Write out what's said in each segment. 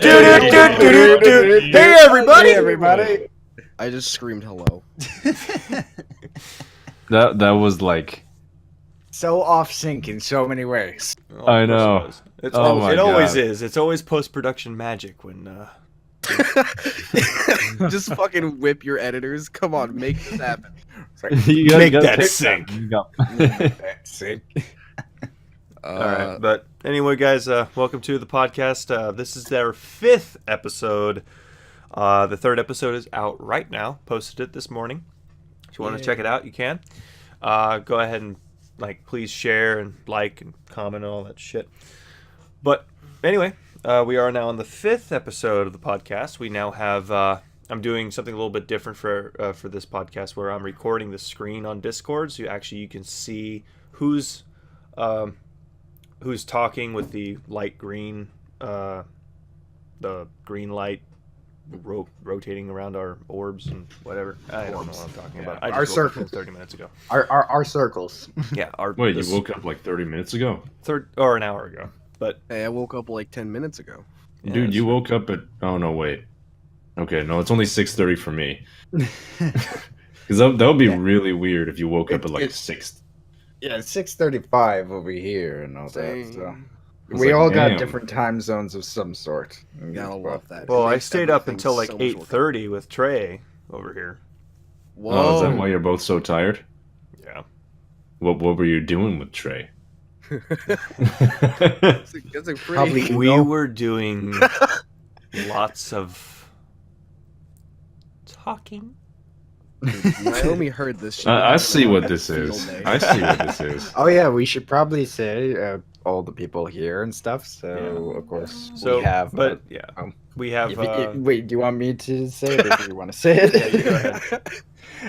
Hey everybody! I just screamed hello. That was like So off sync in so many ways. Oh, I of course know. It was. It's Oh my it always God. is. It's always post-production magic when Just fucking whip your editors. Come on, make this happen. you gotta, Make gotta that pick sync. You got- Sync. all right. But anyway, guys, welcome to the podcast. This is our 5th episode. The 3rd episode is out right now. Posted it this morning. If you want to check it out, you can. Go ahead and please share and like and comment and all that shit. But anyway, we are now on the 5th episode of the podcast. We now have. I'm doing something a little bit different for this podcast, where I'm recording the screen on Discord, so you can see who's talking with the light green, the green light rotating around our orbs and whatever. I don't know what I'm talking about. I just Our woke up circles. 30 minutes ago. Our circles. Yeah, Wait, you woke up like 30 minutes ago? an hour ago. But Hey, I woke up like 10 minutes ago. yeah, Dude, you that's- woke up at... Oh, no, wait. Okay, no, it's only 6:30 for me. Because that would be really weird if you woke up at like It's- 6. Yeah, it's 6:35 over here and all that. So Same. It's we like, all damn. got different time zones of some sort. Gotta love that. Well, It I makes stayed up everything until like so much more 8:30 with Trey over here. Whoa. Oh, is that why you're both so tired? Yeah. What were you doing with Trey? That's a pretty... Probably- We No. were doing lots of talking. Naomi heard this shit. I see what Having a this is. field day. I see what this is. Oh yeah, we should probably say all the people here and stuff. So of course So, we have. but yeah, um, we have. wait, do you want me to say it, or do you want to say it? Yeah, you go ahead.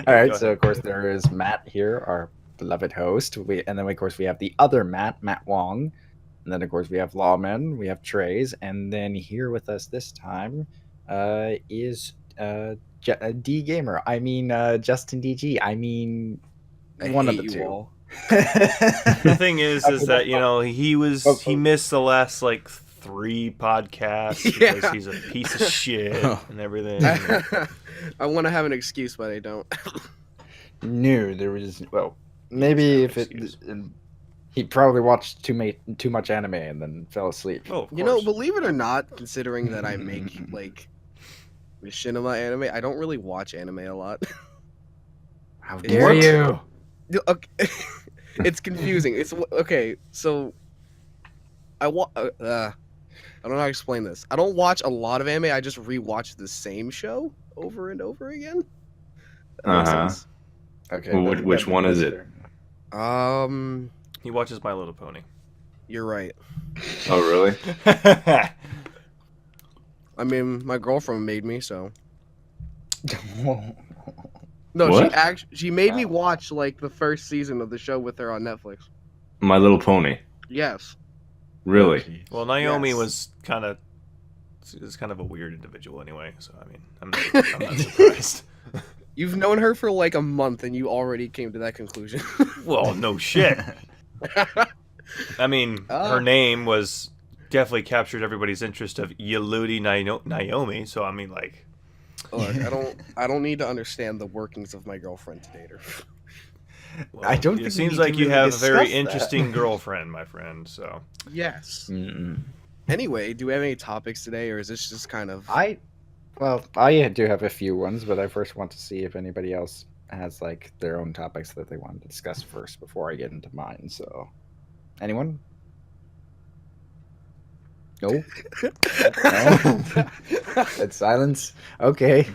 All right. Go So ahead. of course there is Matt here, our beloved host. And then of course we have the other Matt Wong. And then of course we have Lawman, we have Trays, and then here with us this time is D Gamer. I mean JustinD.G. I mean I one of hate the you two. all. The thing is that he missed the last 3 podcasts because Yeah. he's a piece of shit and everything. I want to have an excuse, but I don't. No, there was maybe no if it excuse. he probably watched too much anime and then fell asleep. Oh, of You know, course. believe it or not, considering that I make machinima anime, I don't really watch anime a lot. How What? dare you? Okay. It's confusing. It's okay. So I don't know how to explain this. I don't watch a lot of anime. I just rewatch the same show over and over again. That makes Uh-huh. sense. Okay. Well, which one is it? He watches My Little Pony. You're right. Oh, really? I mean, my girlfriend made me, so no, What? she made me watch the first season of the show with her on Netflix. My Little Pony. Yes. Really? Well, Naomi Yes. was kind of a weird individual anyway, so I mean, I'm not surprised. You've known her for a month, and you already came to that conclusion. Well, no shit. I mean, her name was definitely captured everybody's interest of Yeludi Naomi, so I mean, Look, I don't need to understand the workings of my girlfriend to date her. well, I don't It think we seems need to like you really have a very discuss that. interesting girlfriend, my friend. So Yes. Mm-mm. Anyway, do we have any topics today, or is this just kind of? I do have a few ones, but I first want to see if anybody else has their own topics that they want to discuss first before I get into mine. So, anyone? No. No. It's silence. Okay.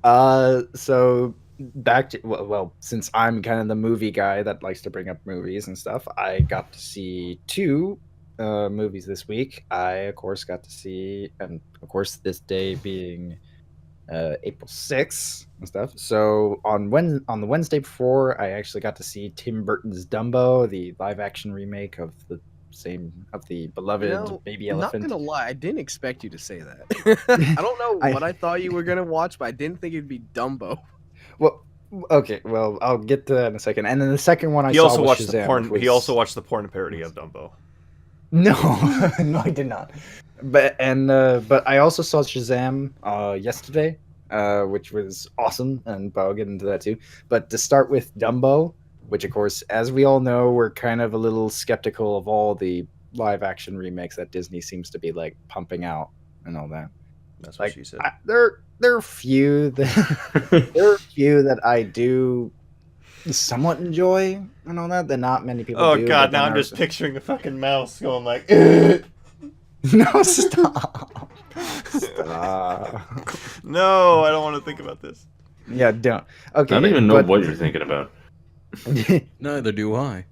So back to since I'm kind of the movie guy that likes to bring up movies and stuff, I got to see 2 movies this week. I of course got to see, and of course this day being April 6th and stuff. So on the Wednesday before, I actually got to see Tim Burton's Dumbo, the live action remake of the beloved baby I'm not elephant. gonna lie, I didn't expect you to say that. I don't know what I thought you were gonna watch, but I didn't think it'd be Dumbo. Well, okay. Well, I'll get to that in a second. And then the second one he saw also was watched the Shazam, porn. which was... He also watched the porn parody of Dumbo. No, no, I did not. But I also saw Shazam yesterday, which was awesome, and I'll get into that too. But to start with Dumbo, which of course, as we all know, we're kind of a little skeptical of all the live action remakes that Disney seems to be like pumping out and all that. That's what she said. There are few that I do somewhat enjoy and all that not many people do. God, now I'm just picturing a fucking mouse going like no, stop. Stop. No, I don't want to think about this. Yeah, don't. Okay. I don't even know what you're thinking about. Neither do I.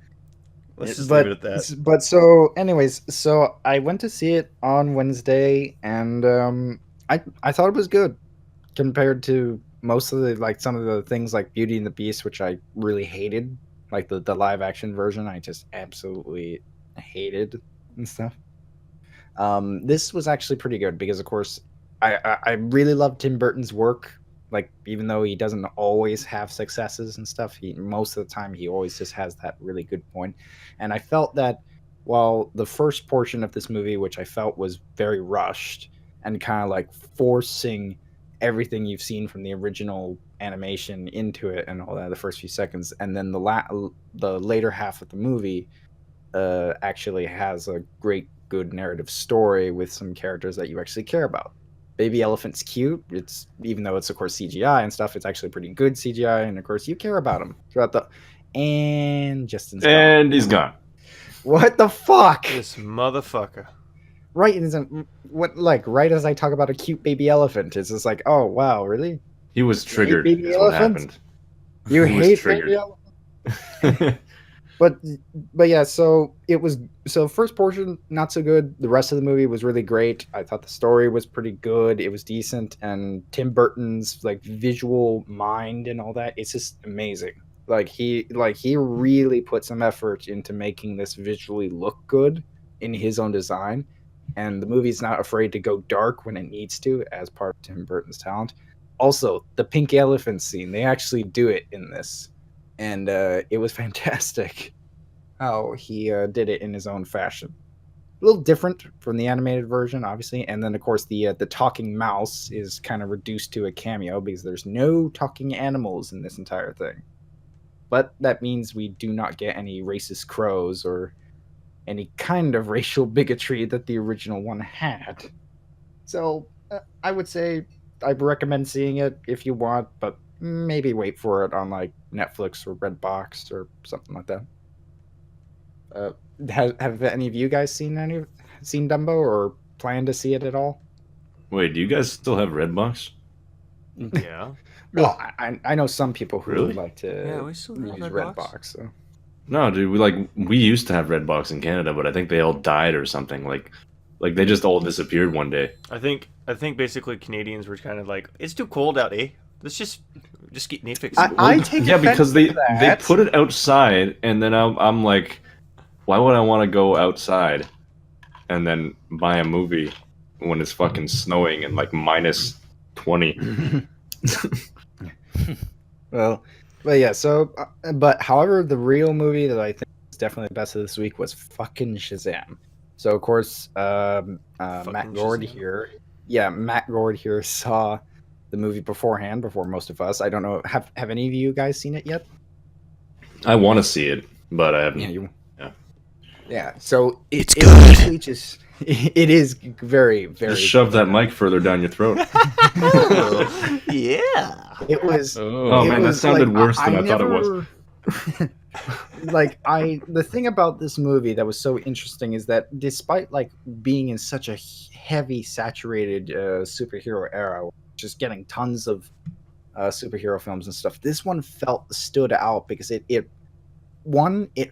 Let's just leave it at that. But so, anyways, so I went to see it on Wednesday, and I thought it was good compared to most of the like some of the things like Beauty and the Beast, which I really hated, like the live action version. I just absolutely hated and stuff. This was actually pretty good because, of course, I really love Tim Burton's work. Like, even though he doesn't always have successes and stuff, he most of the time he always just has that really good point. And I felt that while the first portion of this movie, which I felt was very rushed and kind of like forcing everything you've seen from the original animation into it and all that, the first few seconds, and then the later half of the movie actually has a great good narrative story with some characters that you actually care about. Baby Elephant's cute. It's even though it's of course CGI and stuff, it's actually pretty good CGI, and of course you care about him throughout the. And Justin's and he's gone. What the fuck? This motherfucker. Right, isn't what like right as I talk about a cute baby elephant, it's just like, oh wow, really? He was triggered. Baby Is what elephant? happened. You He was hate triggered. baby elephant? But yeah, so it was first portion not so good. The rest of the movie was really great. I thought the story was pretty good. It was decent, and Tim Burton's like visual mind and all that, it's just amazing. He really put some effort into making this visually look good in his own design, and the movie's not afraid to go dark when it needs to as part of Tim Burton's talent. Also, the pink elephant scene, they actually do it in this, and it was fantastic how he did it in his own fashion. A little different from the animated version, obviously, and then of course the talking mouse is kind of reduced to a cameo because there's no talking animals in this entire thing. But that means we do not get any racist crows or any kind of racial bigotry that the original one had. So I would say I'd recommend seeing it if you want, but maybe wait for it on like Netflix or Redbox or something like that. Have any of you guys seen Dumbo or plan to see it at all? Wait, do you guys still have Redbox? Yeah. Well, I know some people who Really? would like to we still use have Redbox. So. No, dude. We used to have Redbox in Canada, but I think they all died or something. Like they just all disappeared one day. I think basically Canadians were kind of like, it's too cold out, eh? Let's just get Netflix. I take yeah, offense because to they that. put it outside, and then I'm like, why would I want to go outside and then buy a movie when it's fucking snowing and like minus 20? Well, but yeah. So, but however, the real movie that I think is definitely the best of this week was fucking Shazam. So of course, Matt Goard Shazam. here. Yeah, Matt Goard here saw the movie before most of us. I don't know. Have any of you guys seen it yet? I want to see it, but I haven't. Yeah. So It's it good. actually just it is very very. Just shove that mic further down your throat. Yeah. It was. Oh it man, that was, sounded like, worse than I thought it was. The thing about this movie that was so interesting is that despite like being in such a heavy saturated superhero era, just getting tons of superhero films and stuff, this one stood out because it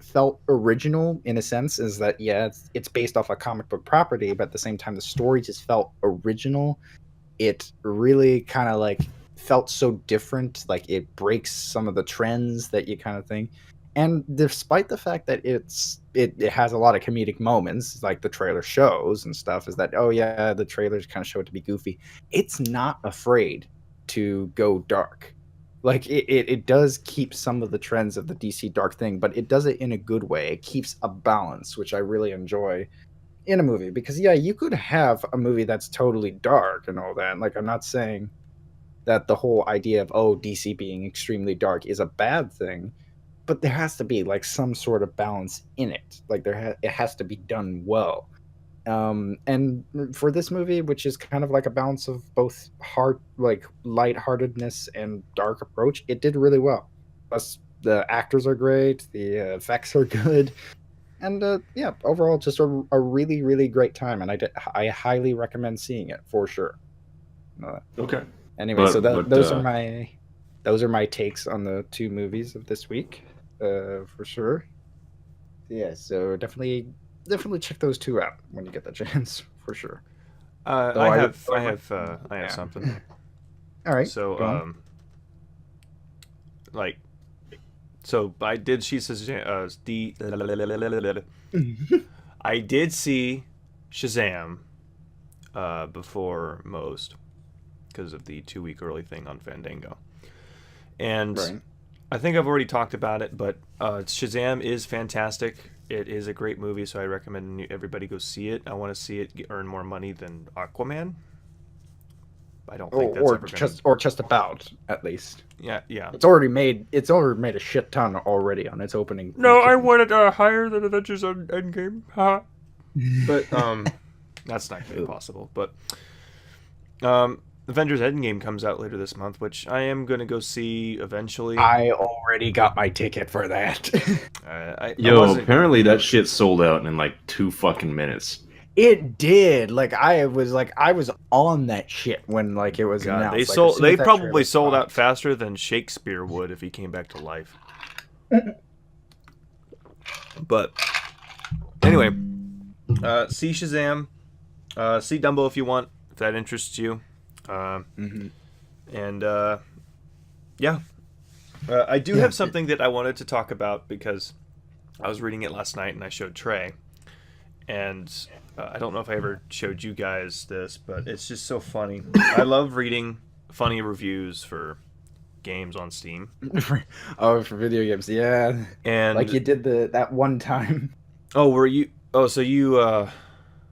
felt original in a sense, is that it's based off a comic book property, but at the same time the story just felt original. It really kind of like felt so different, like it breaks some of the trends that you kind of think. And despite the fact that it has a lot of comedic moments, like the trailer shows and stuff, is that the trailers kind of show it to be goofy. It's not afraid to go dark. Like it does keep some of the trends of the DC dark thing, but it does it in a good way. It keeps a balance, which I really enjoy. in a movie, because yeah, you could have a movie that's totally dark and all that. Like, I'm not saying that the whole idea of DC being extremely dark is a bad thing, but there has to be like some sort of balance in it. Like it has to be done well. And for this movie, which is kind of like a balance of both like lightheartedness and dark approach, it did really well. Plus, the actors are great, the effects are good, and yeah, overall, just a really, really great time. And I highly recommend seeing it for sure. Okay. Anyway, so those are my takes on the 2 movies of this week, for sure. Yeah, so definitely check those 2 out when you get the chance, for sure. I have something. All right. So so I did. She says I did see Shazam before most because of the 2-week early thing on Fandango, and Right. I think I've already talked about it, but Shazam is fantastic. It is a great movie, so I recommend everybody go see it. I want to see it earn more money than Aquaman. I don't think that's ever or just about, at least. Yeah. It's already made a shit ton already on its opening. No, I wanted higher than Avengers Endgame. But that's not really possible. But Avengers Endgame comes out later this month, which I am going to go see eventually. I already got my ticket for that. Apparently that shit sold out in like 2 fucking minutes. It did. Like I was on that shit when like it was announced. They probably sold out faster than Shakespeare would if he came back to life. But anyway, see Shazam, see Dumbo if you want, if that interests you. And yeah, I do have something that I wanted to talk about because I was reading it last night and I showed Trey, and I don't know if I ever showed you guys this, but it's just so funny. I love reading funny reviews for games on Steam. For video games, yeah. And like you did that one time. Oh, were you? Oh, so you.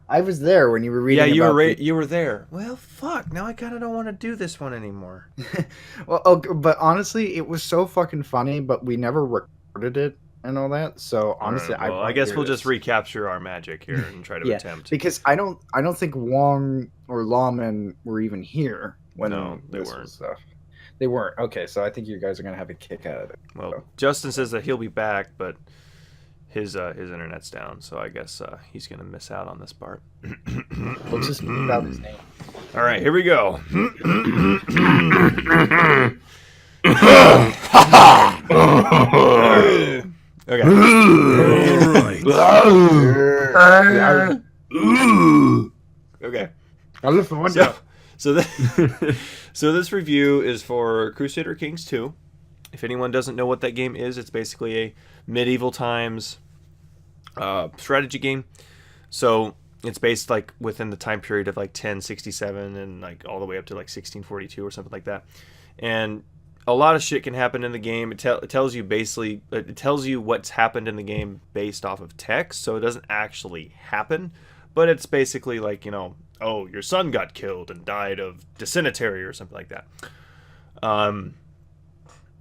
I was there when you were reading. Yeah, you were there. Well, fuck. Now I kind of don't want to do this one anymore. Well, but honestly, it was so fucking funny. But we never recorded it and all that. So honestly, I guess we'll just recapture our magic here and try to attempt. Because I don't think Wong or Lawman were even here when they weren't. Stuff. They weren't. Okay, so I think you guys are gonna have a kick out of it. Well, so. Justin says that he'll be back, but his internet's down, so I guess he's gonna miss out on this part. We'll just leave out his name. All right, here we go. Okay. Okay. So this review is for Crusader Kings 2. If anyone doesn't know what that game is, it's basically a medieval times strategy game. So it's based like within the time period of like 1067 and like all the way up to like 1642 or something like that. And a lot of shit can happen in the game. It tells you what's happened in the game based off of text, so it doesn't actually happen. But it's basically like, oh, your son got killed and died of dysentery or something like that.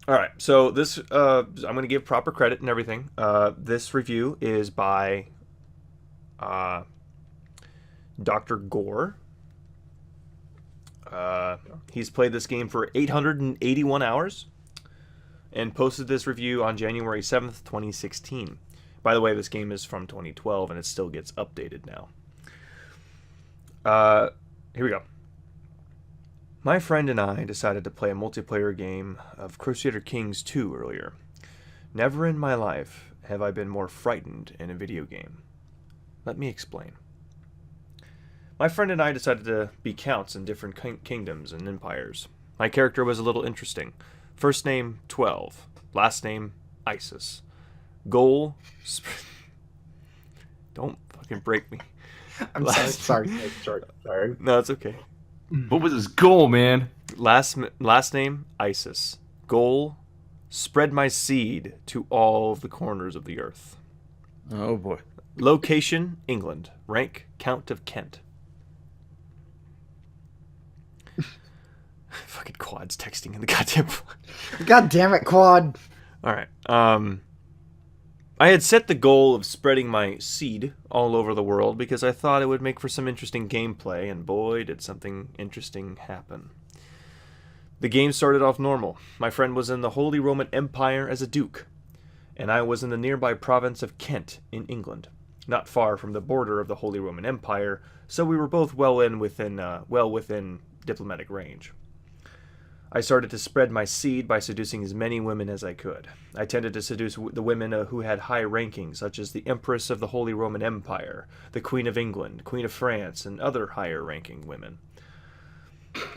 All right, so this I'm going to give proper credit and everything. This review is by Dr. Gore. He's played this game for 881 hours and posted this review on January 7th, 2016. By the way, this game is from 2012 and it still gets updated now. Here we go. My friend and I decided to play a multiplayer game of Crusader Kings 2 earlier. Never in my life have I been more frightened in a video game. Let me explain. My friend and I decided to be counts in different kingdoms and empires. My character was a little interesting. First name, 12. Last name, ISIS. Goal... Don't fucking break me. I'm sorry. No, it's okay. What was his goal, man? Last name, ISIS. Goal, spread my seed to all the corners of the earth. Oh, boy. Location, England. Rank, Count of Kent. Fucking Quad's texting in the goddamn... God damn it, Quad. Alright. I had set the goal of spreading my seed all over the world because I thought it would make for some interesting gameplay, and boy, did something interesting happen. The game started off normal. My friend was in the Holy Roman Empire as a duke, and I was in the nearby province of Kent in England, not far from the border of the Holy Roman Empire, so we were both well within diplomatic range. I started to spread my seed by seducing as many women as I could. I tended to seduce the women who had high rankings, such as the Empress of the Holy Roman Empire, the Queen of England, Queen of France, and other higher-ranking women.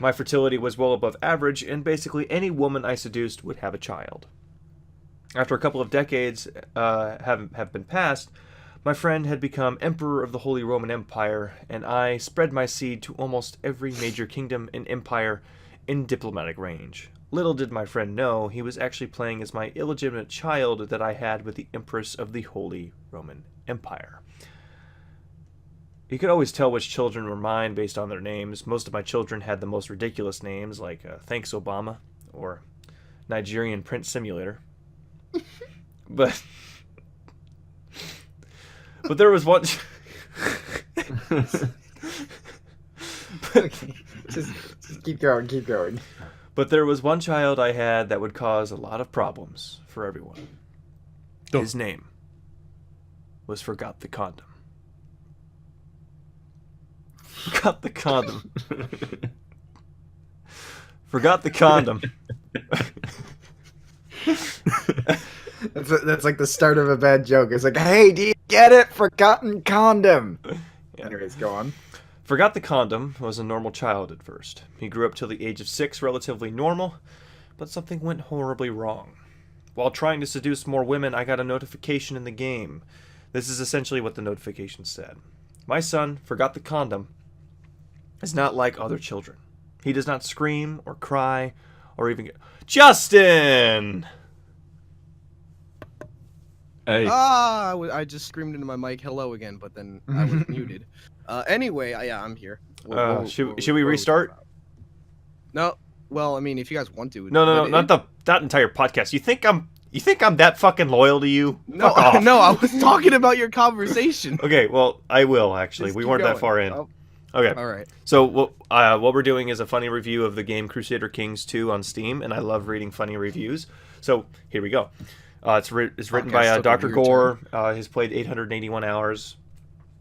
My fertility was well above average, and basically any woman I seduced would have a child. After a couple of decades have been passed, my friend had become Emperor of the Holy Roman Empire, and I spread my seed to almost every major kingdom and empire in diplomatic range. Little did my friend know he was actually playing as my illegitimate child that I had with the Empress of the Holy Roman Empire. You could always tell which children were mine based on their names. Most of my children had the most ridiculous names, like Thanks Obama or Nigerian Prince Simulator. But there was one... Okay. Just keep going. But there was one child I had that would cause a lot of problems for everyone. His name was Forgot the Condom. Forgot the Condom. Forgot the Condom. That's like the start of a bad joke. It's like, hey, do you get it? Forgotten condom. Yeah. Anyways, go on. Forgot the Condom was a normal child at first. He grew up till the age of 6 relatively normal, but something went horribly wrong. While trying to seduce more women, I got a notification in the game. This is essentially what the notification said. My son, Forgot the Condom, is not like other children. He does not scream or cry or even get... Justin! Hey. I just screamed into my mic hello again, but then I was muted. Anyway, yeah, I'm here. Should we restart? No. Well, I mean, if you guys want to. No, not that entire podcast. You think I'm that fucking loyal to you? No, Fuck off. no, I was talking about your conversation. Okay, well, I will actually. Just we keep weren't going. that far in. Oh. Okay. All right. So what we're doing is a funny review of the game Crusader Kings 2 on Steam, and I love reading funny reviews. So here we go. It's written by Dr. Gore. He's played 881 hours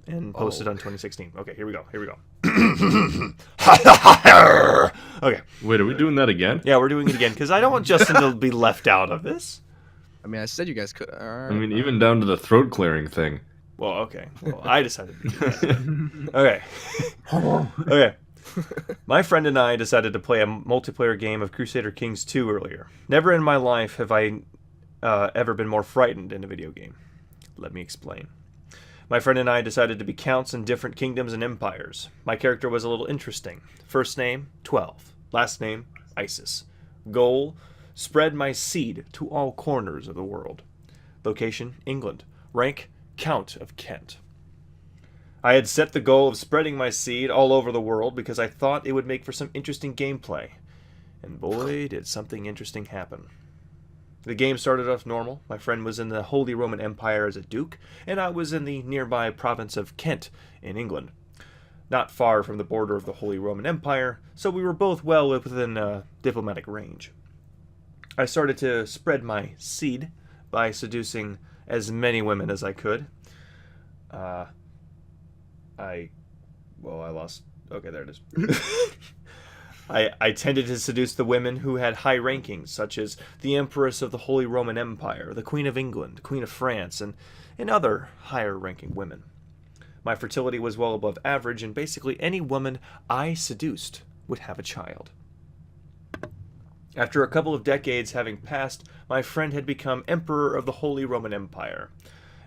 and posted on 2016. Okay, here we go. Okay. Wait, are we doing that again? Yeah, we're doing it again because I don't want Justin to be left out of this. I mean, I said you guys could. I mean, even down to the throat clearing thing. Well, okay. Well, I decided to do that. Okay. My friend and I decided to play a multiplayer game of Crusader Kings 2 earlier. Never in my life have I ever been more frightened in a video game. Let me explain. My friend and I decided to be counts in different kingdoms and empires. My character was a little interesting. First name, 12. Last name, ISIS. Goal, spread my seed to all corners of the world. Location, England. Rank, Count of Kent. I had set the goal of spreading my seed all over the world because I thought it would make for some interesting gameplay. And boy, did something interesting happen. The game started off normal. My friend was in the Holy Roman Empire as a duke, and I was in the nearby province of Kent in England. Not far from the border of the Holy Roman Empire, so we were both well within diplomatic range. I started to spread my seed by seducing as many women as I could. I lost... Okay, there it is. I tended to seduce the women who had high rankings, such as the Empress of the Holy Roman Empire, the Queen of England, Queen of France, and other higher-ranking women. My fertility was well above average, and basically any woman I seduced would have a child. After a couple of decades having passed, my friend had become Emperor of the Holy Roman Empire,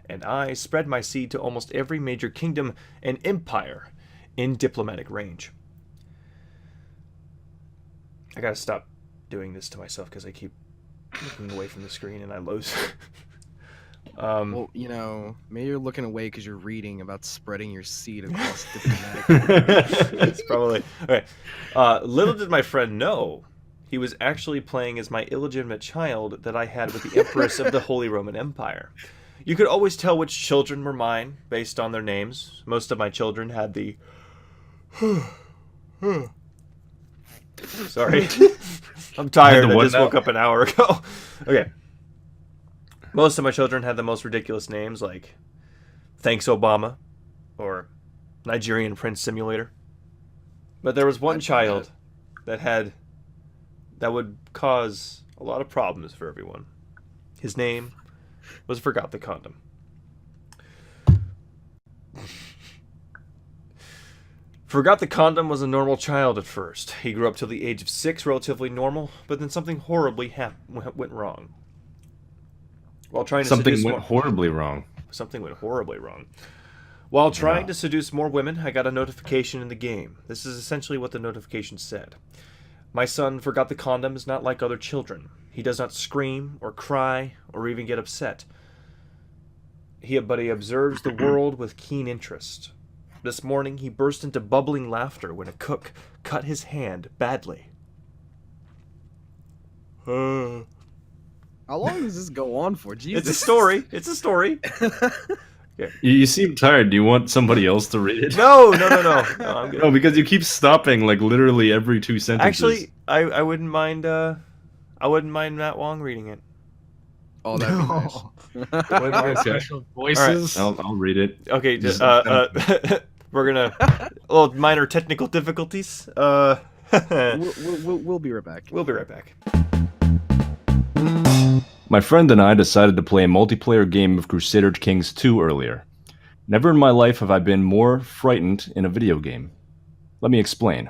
and I spread my seed to almost every major kingdom and empire in diplomatic range. I gotta stop doing this to myself because I keep looking away from the screen and I lose Well, maybe you're looking away because you're reading about spreading your seed across diplomatic. It's probably okay. Little did my friend know, he was actually playing as my illegitimate child that I had with the Empress of the Holy Roman Empire. You could always tell which children were mine based on their names. Most of my children had the. Sorry, I'm tired. I just woke up an hour ago. Okay. Most of my children had the most ridiculous names like Thanks Obama or Nigerian Prince Simulator. But there was one child that would cause a lot of problems for everyone. His name was Forgot the Condom. Forgot the Condom was a normal child at first. He grew up till the age of 6, relatively normal, but then something horribly went wrong. While trying to Something went horribly wrong. While trying to seduce more women, I got a notification in the game. This is essentially what the notification said. My son Forgot the Condom is not like other children. He does not scream or cry or even get upset. But he observes the world with keen interest. This morning, he burst into bubbling laughter when a cook cut his hand badly. How long does this go on for? Jesus. It's a story. Yeah. You seem tired. Do you want somebody else to read it? No, I'm good. No, because you keep stopping like literally every 2 sentences. Actually, I wouldn't mind Matt Wong reading it. Oh, that'd be nice. Special voices. Right. I'll read it. Okay, we're gonna little minor technical difficulties. We'll be right back. We'll be right back. My friend and I decided to play a multiplayer game of Crusader Kings 2 earlier. Never in my life have I been more frightened in a video game. Let me explain.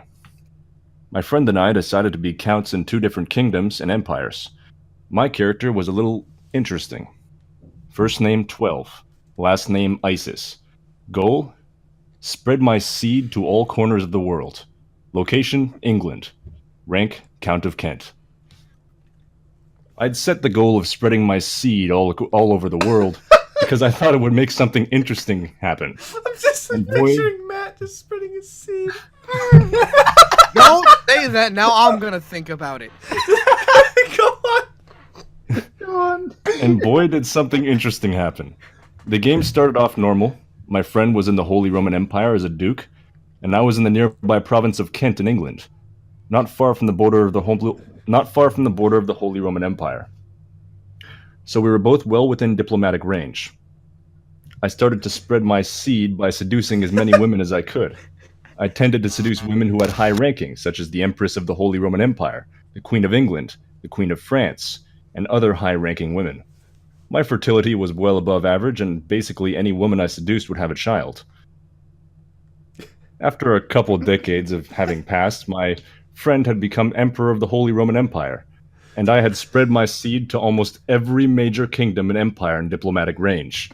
My friend and I decided to be counts in 2 different kingdoms and empires. My character was a little interesting. First name 12, last name ISIS. Goal? Spread my seed to all corners of the world. Location? England. Rank? Count of Kent. I'd set the goal of spreading my seed all over the world because I thought it would make something interesting happen. I'm just picturing Matt just spreading his seed. Don't say that. Now I'm gonna think about it. Go on. And boy, did something interesting happen. The game started off normal. My friend was in the Holy Roman Empire as a duke, and I was in the nearby province of Kent in England, not far from the border of the Holy Roman Empire. So we were both well within diplomatic range. I started to spread my seed by seducing as many women as I could. I tended to seduce women who had high rankings, such as the Empress of the Holy Roman Empire, the Queen of England, the Queen of France, and other high-ranking women. My fertility was well above average, and basically any woman I seduced would have a child. After a couple decades of having passed, my friend had become Emperor of the Holy Roman Empire, and I had spread my seed to almost every major kingdom and empire in diplomatic range.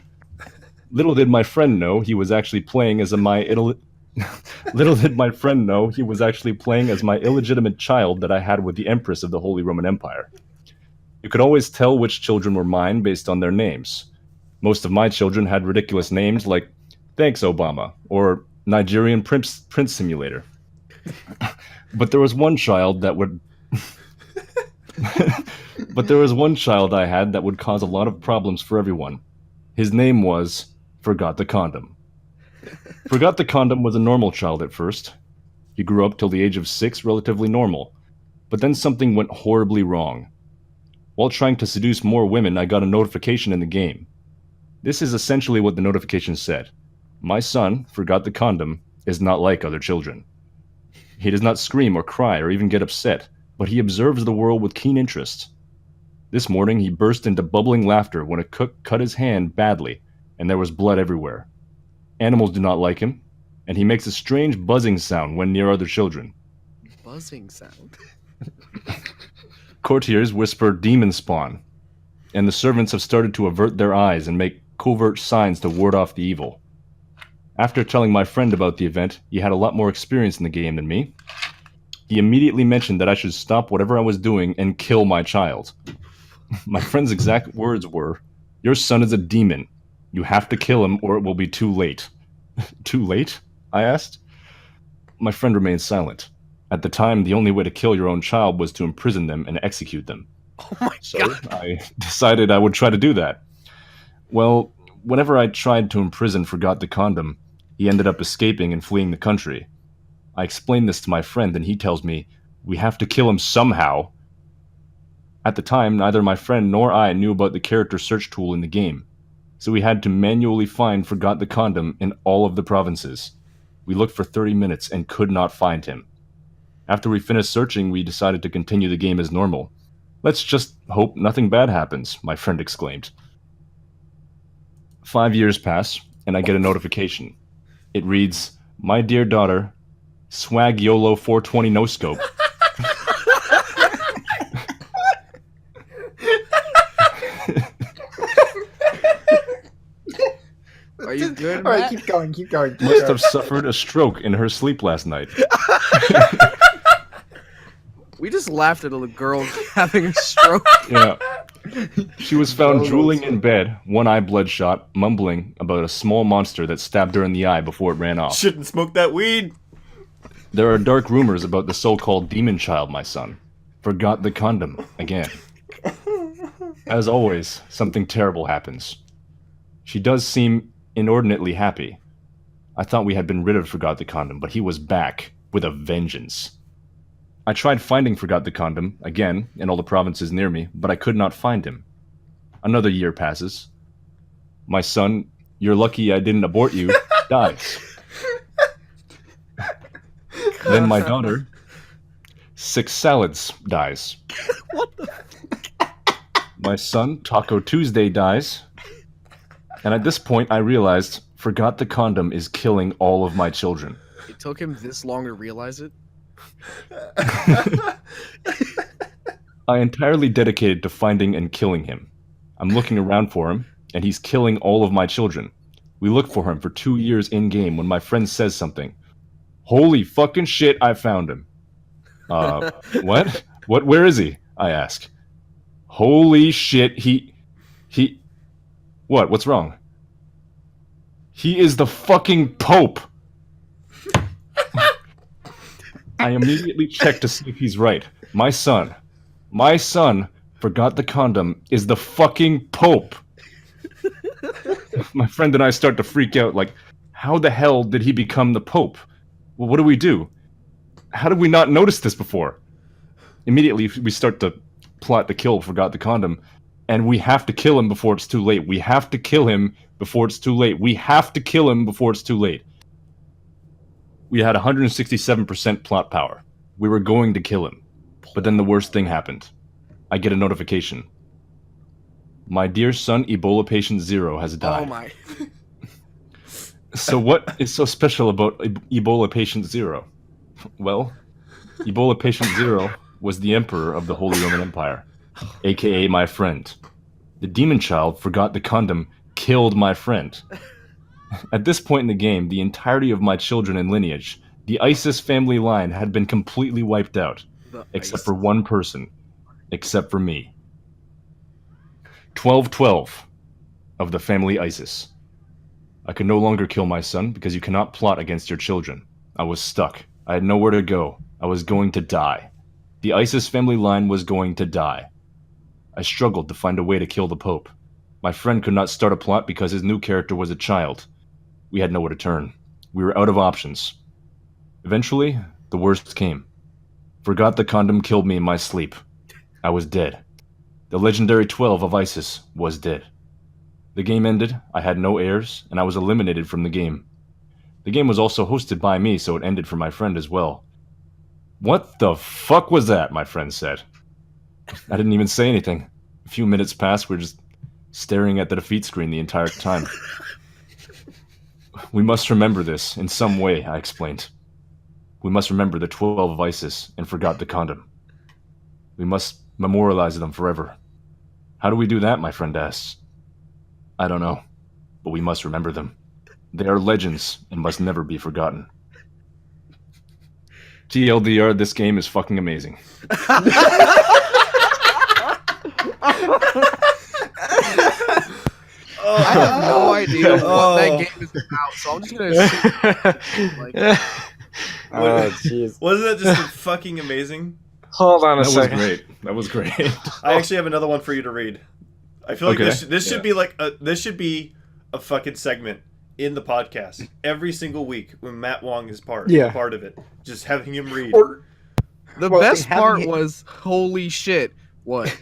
Little did my friend know he was actually playing as my illegitimate child that I had with the Empress of the Holy Roman Empire. You could always tell which children were mine based on their names. Most of my children had ridiculous names like Thanks Obama or Nigerian Prince Simulator. But there was one child I had that would cause a lot of problems for everyone. His name was Forgot the Condom. Forgot the Condom was a normal child at first. He grew up till the age of 6, relatively normal. But then something went horribly wrong. While trying to seduce more women, I got a notification in the game. This is essentially what the notification said. My son, Forgot the Condom, is not like other children. He does not scream or cry or even get upset, but he observes the world with keen interest. This morning, he burst into bubbling laughter when a cook cut his hand badly, and there was blood everywhere. Animals do not like him, and he makes a strange buzzing sound when near other children. Buzzing sound? Courtiers whisper demon spawn, and the servants have started to avert their eyes and make covert signs to ward off the evil. After telling my friend about the event, he had a lot more experience in the game than me. He immediately mentioned that I should stop whatever I was doing and kill my child. My friend's exact words were, Your son is a demon. You have to kill him or it will be too late. Too late? I asked. My friend remained silent. At the time, the only way to kill your own child was to imprison them and execute them. Oh my So god. I decided I would try to do that. Well, whenever I tried to imprison Forgot the Condom, he ended up escaping and fleeing the country. I explained this to my friend and he tells me, we have to kill him somehow. At the time, neither my friend nor I knew about the character search tool in the game, so we had to manually find Forgot the Condom in all of the provinces. We looked for 30 minutes and could not find him. After we finished searching, we decided to continue the game as normal. Let's just hope nothing bad happens, my friend exclaimed. 5 years pass, and I get a notification. It reads, My dear daughter, Swag YOLO 420 no scope. Are you good, All right, Matt? keep going. Must have suffered a stroke in her sleep last night. We just laughed at a girl having a stroke. Yeah. She was found drooling in bed, one eye bloodshot, mumbling about a small monster that stabbed her in the eye before it ran off. Shouldn't smoke that weed. There are dark rumors about the so-called demon child, my son. Forgot the condom, again. As always, something terrible happens. She does seem inordinately happy. I thought we had been rid of Forgot the Condom, but he was back, with a vengeance. I tried finding Forgot the Condom, again, in all the provinces near me, but I could not find him. Another year passes. My son, you're lucky I didn't abort you, dies. Then my daughter, 6 salads, dies. What the? My son, Taco Tuesday, dies. And at this point, I realized Forgot the Condom is killing all of my children. It took him this long to realize it? I entirely dedicated to finding and killing him. I'm looking around for him, and he's killing all of my children. We look for him for 2 years in-game when my friend says something. Holy fucking shit, I found him. What? Where is he? I ask. Holy shit, he... What? What's wrong? He is the fucking Pope! I immediately check to see if he's right. My son, Forgot the Condom, is the fucking Pope! My friend and I start to freak out, like, how the hell did he become the Pope? Well, what do we do? How did we not notice this before? Immediately, we start to plot to kill Forgot the Condom, and we have to kill him before it's too late. We have to kill him before it's too late. We have to kill him before it's too late. We had 167% plot power. We were going to kill him. But then the worst thing happened. I get a notification. My dear son, Ebola patient 0 has died. Oh my. So what is so special about Ebola patient 0? Well, Ebola patient 0 was the emperor of the Holy Roman Empire, aka my friend. The demon child Forgot the Condom killed my friend. At this point in the game, the entirety of my children and lineage, the ISIS family line, had been completely wiped out, except for one person, except for me. 1212 of the family ISIS. I could no longer kill my son because you cannot plot against your children. I was stuck. I had nowhere to go. I was going to die. The ISIS family line was going to die. I struggled to find a way to kill the Pope. My friend could not start a plot because his new character was a child. We had nowhere to turn. We were out of options. Eventually, the worst came. Forgot the Condom killed me in my sleep. I was dead. The legendary 12 of ISIS was dead. The game ended, I had no heirs, and I was eliminated from the game. The game was also hosted by me, so it ended for my friend as well. What the fuck was that? My friend said. I didn't even say anything. A few minutes passed, we were just staring at the defeat screen the entire time. We must remember this in some way, I explained. We must remember the 12 of ISIS and Forgot the Condom. We must memorialize them forever. How do we do that, my friend asks. I don't know, but we must remember them. They are legends and must never be forgotten. TLDR, this game is fucking amazing. I have no idea what that game is about, so I'm just gonna assume, like, Oh, jeez. Wasn't that just fucking amazing? Hold on a That was second. great. That was great. I actually have another one for you to read. I feel like Okay. this should be like this should be a fucking segment in the podcast every single week when Matt Wong is part of it. Just having him read. the Well, best they haven't part hit- was, holy shit, what?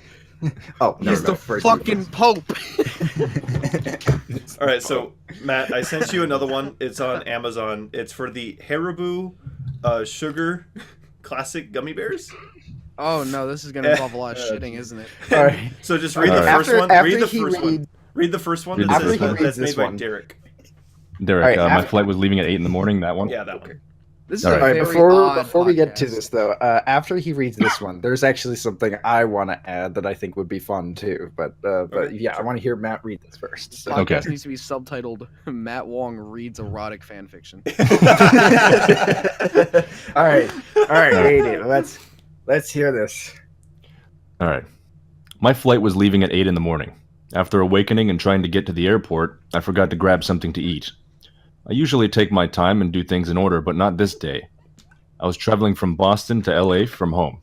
Oh, no, He's no, the first fucking Pope. All right, so Matt, I sent you another one. It's on Amazon. It's for the Haribo sugar classic gummy bears. Oh no, this is gonna involve a lot of shitting, isn't it? All right. So just read the All right. first one. After Read the he first one. read- Read the first one Read that the says first one. that's This made by one. Derek. Derek, All right, my after- flight was leaving at 8 in the morning. That one. Yeah, that one. This is All a right. All right, very odd before we get to podcast. this though, after he reads this one, there's actually something I want to add that I think would be fun too. But Okay, yeah, I want to hear Matt read this first. So. Podcast Okay. needs to be subtitled "Matt Wong reads erotic fan fiction." all right, Aiden, let's hear this. All right. My flight was leaving at 8 in the morning. After awakening and trying to get to the airport, I forgot to grab something to eat. I usually take my time and do things in order, but not this day. I was traveling from Boston to LA from home.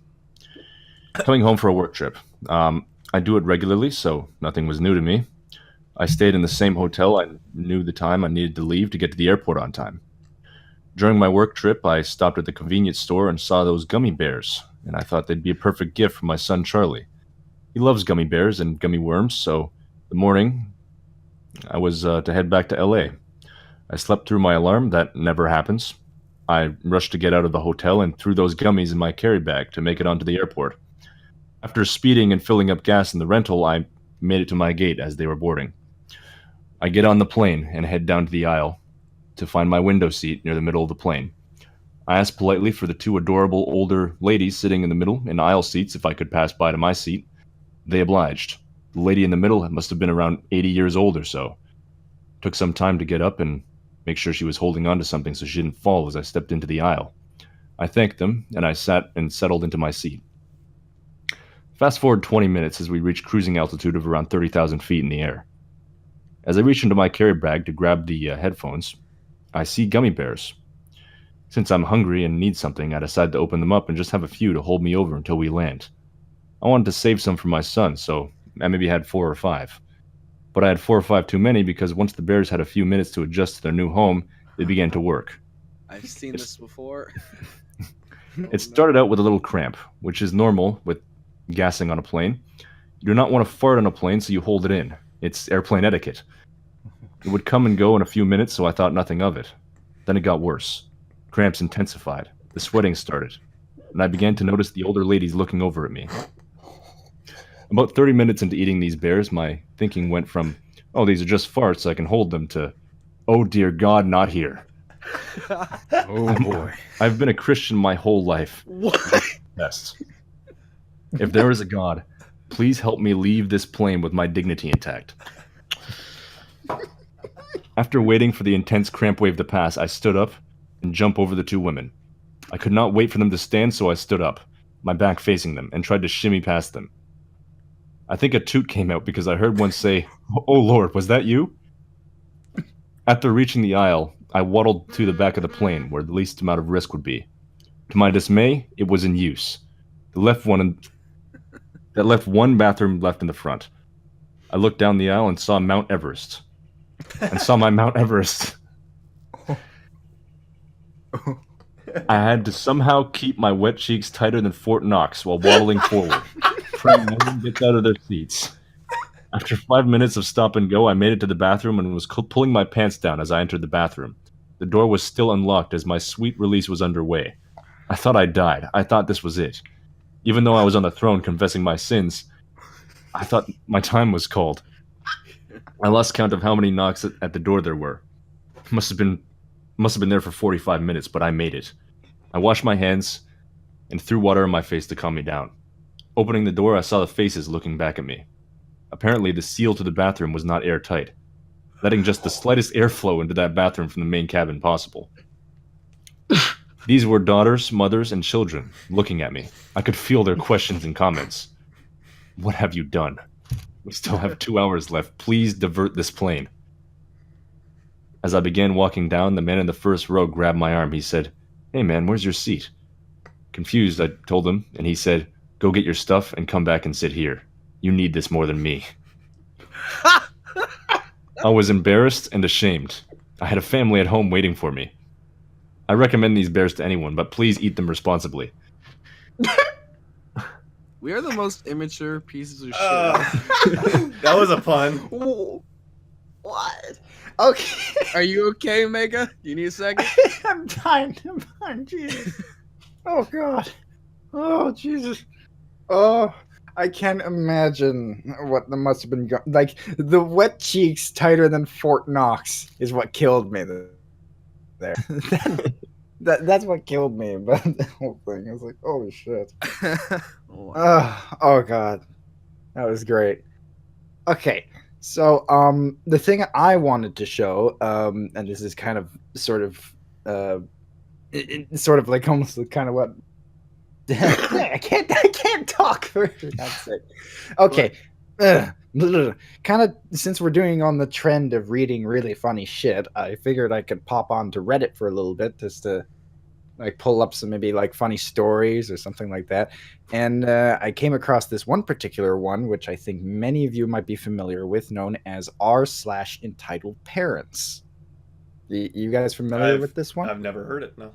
Coming home for a work trip. I do it regularly, so nothing was new to me. I stayed in the same hotel. I knew the time I needed to leave to get to the airport on time. During my work trip, I stopped at the convenience store and saw those gummy bears, and I thought they'd be a perfect gift for my son Charlie. He loves gummy bears and gummy worms, so the morning I was to head back to LA. I slept through my alarm. That never happens. I rushed to get out of the hotel and threw those gummies in my carry bag to make it onto the airport. After speeding and filling up gas in the rental, I made it to my gate as they were boarding. I get on the plane and head down to the aisle to find my window seat near the middle of the plane. I asked politely for the two adorable older ladies sitting in the middle in aisle seats if I could pass by to my seat. They obliged. The lady in the middle must have been around 80 years old or so. Took some time to get up and make sure she was holding on to something so she didn't fall as I stepped into the aisle. I thanked them, and I sat and settled into my seat. Fast forward 20 minutes as we reach cruising altitude of around 30,000 feet in the air. As I reach into my carry bag to grab the headphones, I see gummy bears. Since I'm hungry and need something, I decide to open them up and just have a few to hold me over until we land. I wanted to save some for my son, so I maybe had 4 or 5. But I had 4 or 5 too many because once the bears had a few minutes to adjust to their new home, they began to work. I've seen this before. It started out with a little cramp, which is normal with gassing on a plane. You do not want to fart on a plane, so you hold it in. It's airplane etiquette. It would come and go in a few minutes, so I thought nothing of it. Then it got worse. Cramps intensified. The sweating started. And I began to notice the older ladies looking over at me. About 30 minutes into eating these bears, my thinking went from, oh, these are just farts, I can hold them, to, oh dear God, not here. Oh boy. I've been a Christian my whole life. What? Yes. If there is a God, please help me leave this plane with my dignity intact. After waiting for the intense cramp wave to pass, I stood up and jumped over the two women. I could not wait for them to stand, so I stood up, my back facing them, and tried to shimmy past them. I think a toot came out because I heard one say, "Oh Lord, was that you?" After reaching the aisle, I waddled to the back of the plane, where the least amount of risk would be. To my dismay, it was in use. That left one bathroom left in the front. I looked down the aisle and saw Mount Everest. And saw my Mount Everest. I had to somehow keep my wet cheeks tighter than Fort Knox while waddling forward, praying no one gets out of their seats. After 5 minutes of stop and go, I made it to the bathroom and was pulling my pants down as I entered the bathroom. The door was still unlocked as my sweet release was underway. I thought I died. I thought this was it. Even though I was on the throne confessing my sins, I thought my time was called. I lost count of how many knocks at the door there were. Must have been there for 45 minutes, but I made it. I washed my hands and threw water in my face to calm me down. Opening the door, I saw the faces looking back at me. Apparently, the seal to the bathroom was not airtight, letting just the slightest airflow into that bathroom from the main cabin possible. These were daughters, mothers, and children looking at me. I could feel their questions and comments. What have you done? We still have 2 hours left. Please divert this plane. As I began walking down, the man in the first row grabbed my arm. He said, "Hey man, where's your seat?" Confused, I told him, and he said, "Go get your stuff and come back and sit here. You need this more than me." I was embarrassed and ashamed. I had a family at home waiting for me. I recommend these bears to anyone, but please eat them responsibly. We are the most immature pieces of shit. That was a pun. What? Okay. Are you okay, Mega? You need a second? I'm fine. Jesus. Oh, God. Oh, Jesus. Oh, I can't imagine what must have been like. The wet cheeks tighter than Fort Knox is what killed me there. That's what killed me about the whole thing. I was like, holy shit. Oh, God. That was great. Okay. So, the thing I wanted to show, and this is kind of sort of like almost kind of what I can't talk for God's sake. Okay. Kind of since we're doing on the trend of reading really funny shit, I figured I could pop on to Reddit for a little bit just to like pull up some maybe like funny stories or something like that. And I came across this one particular one, which I think many of you might be familiar with, known as r/entitled parents. You guys familiar with this one? I've never heard it, no.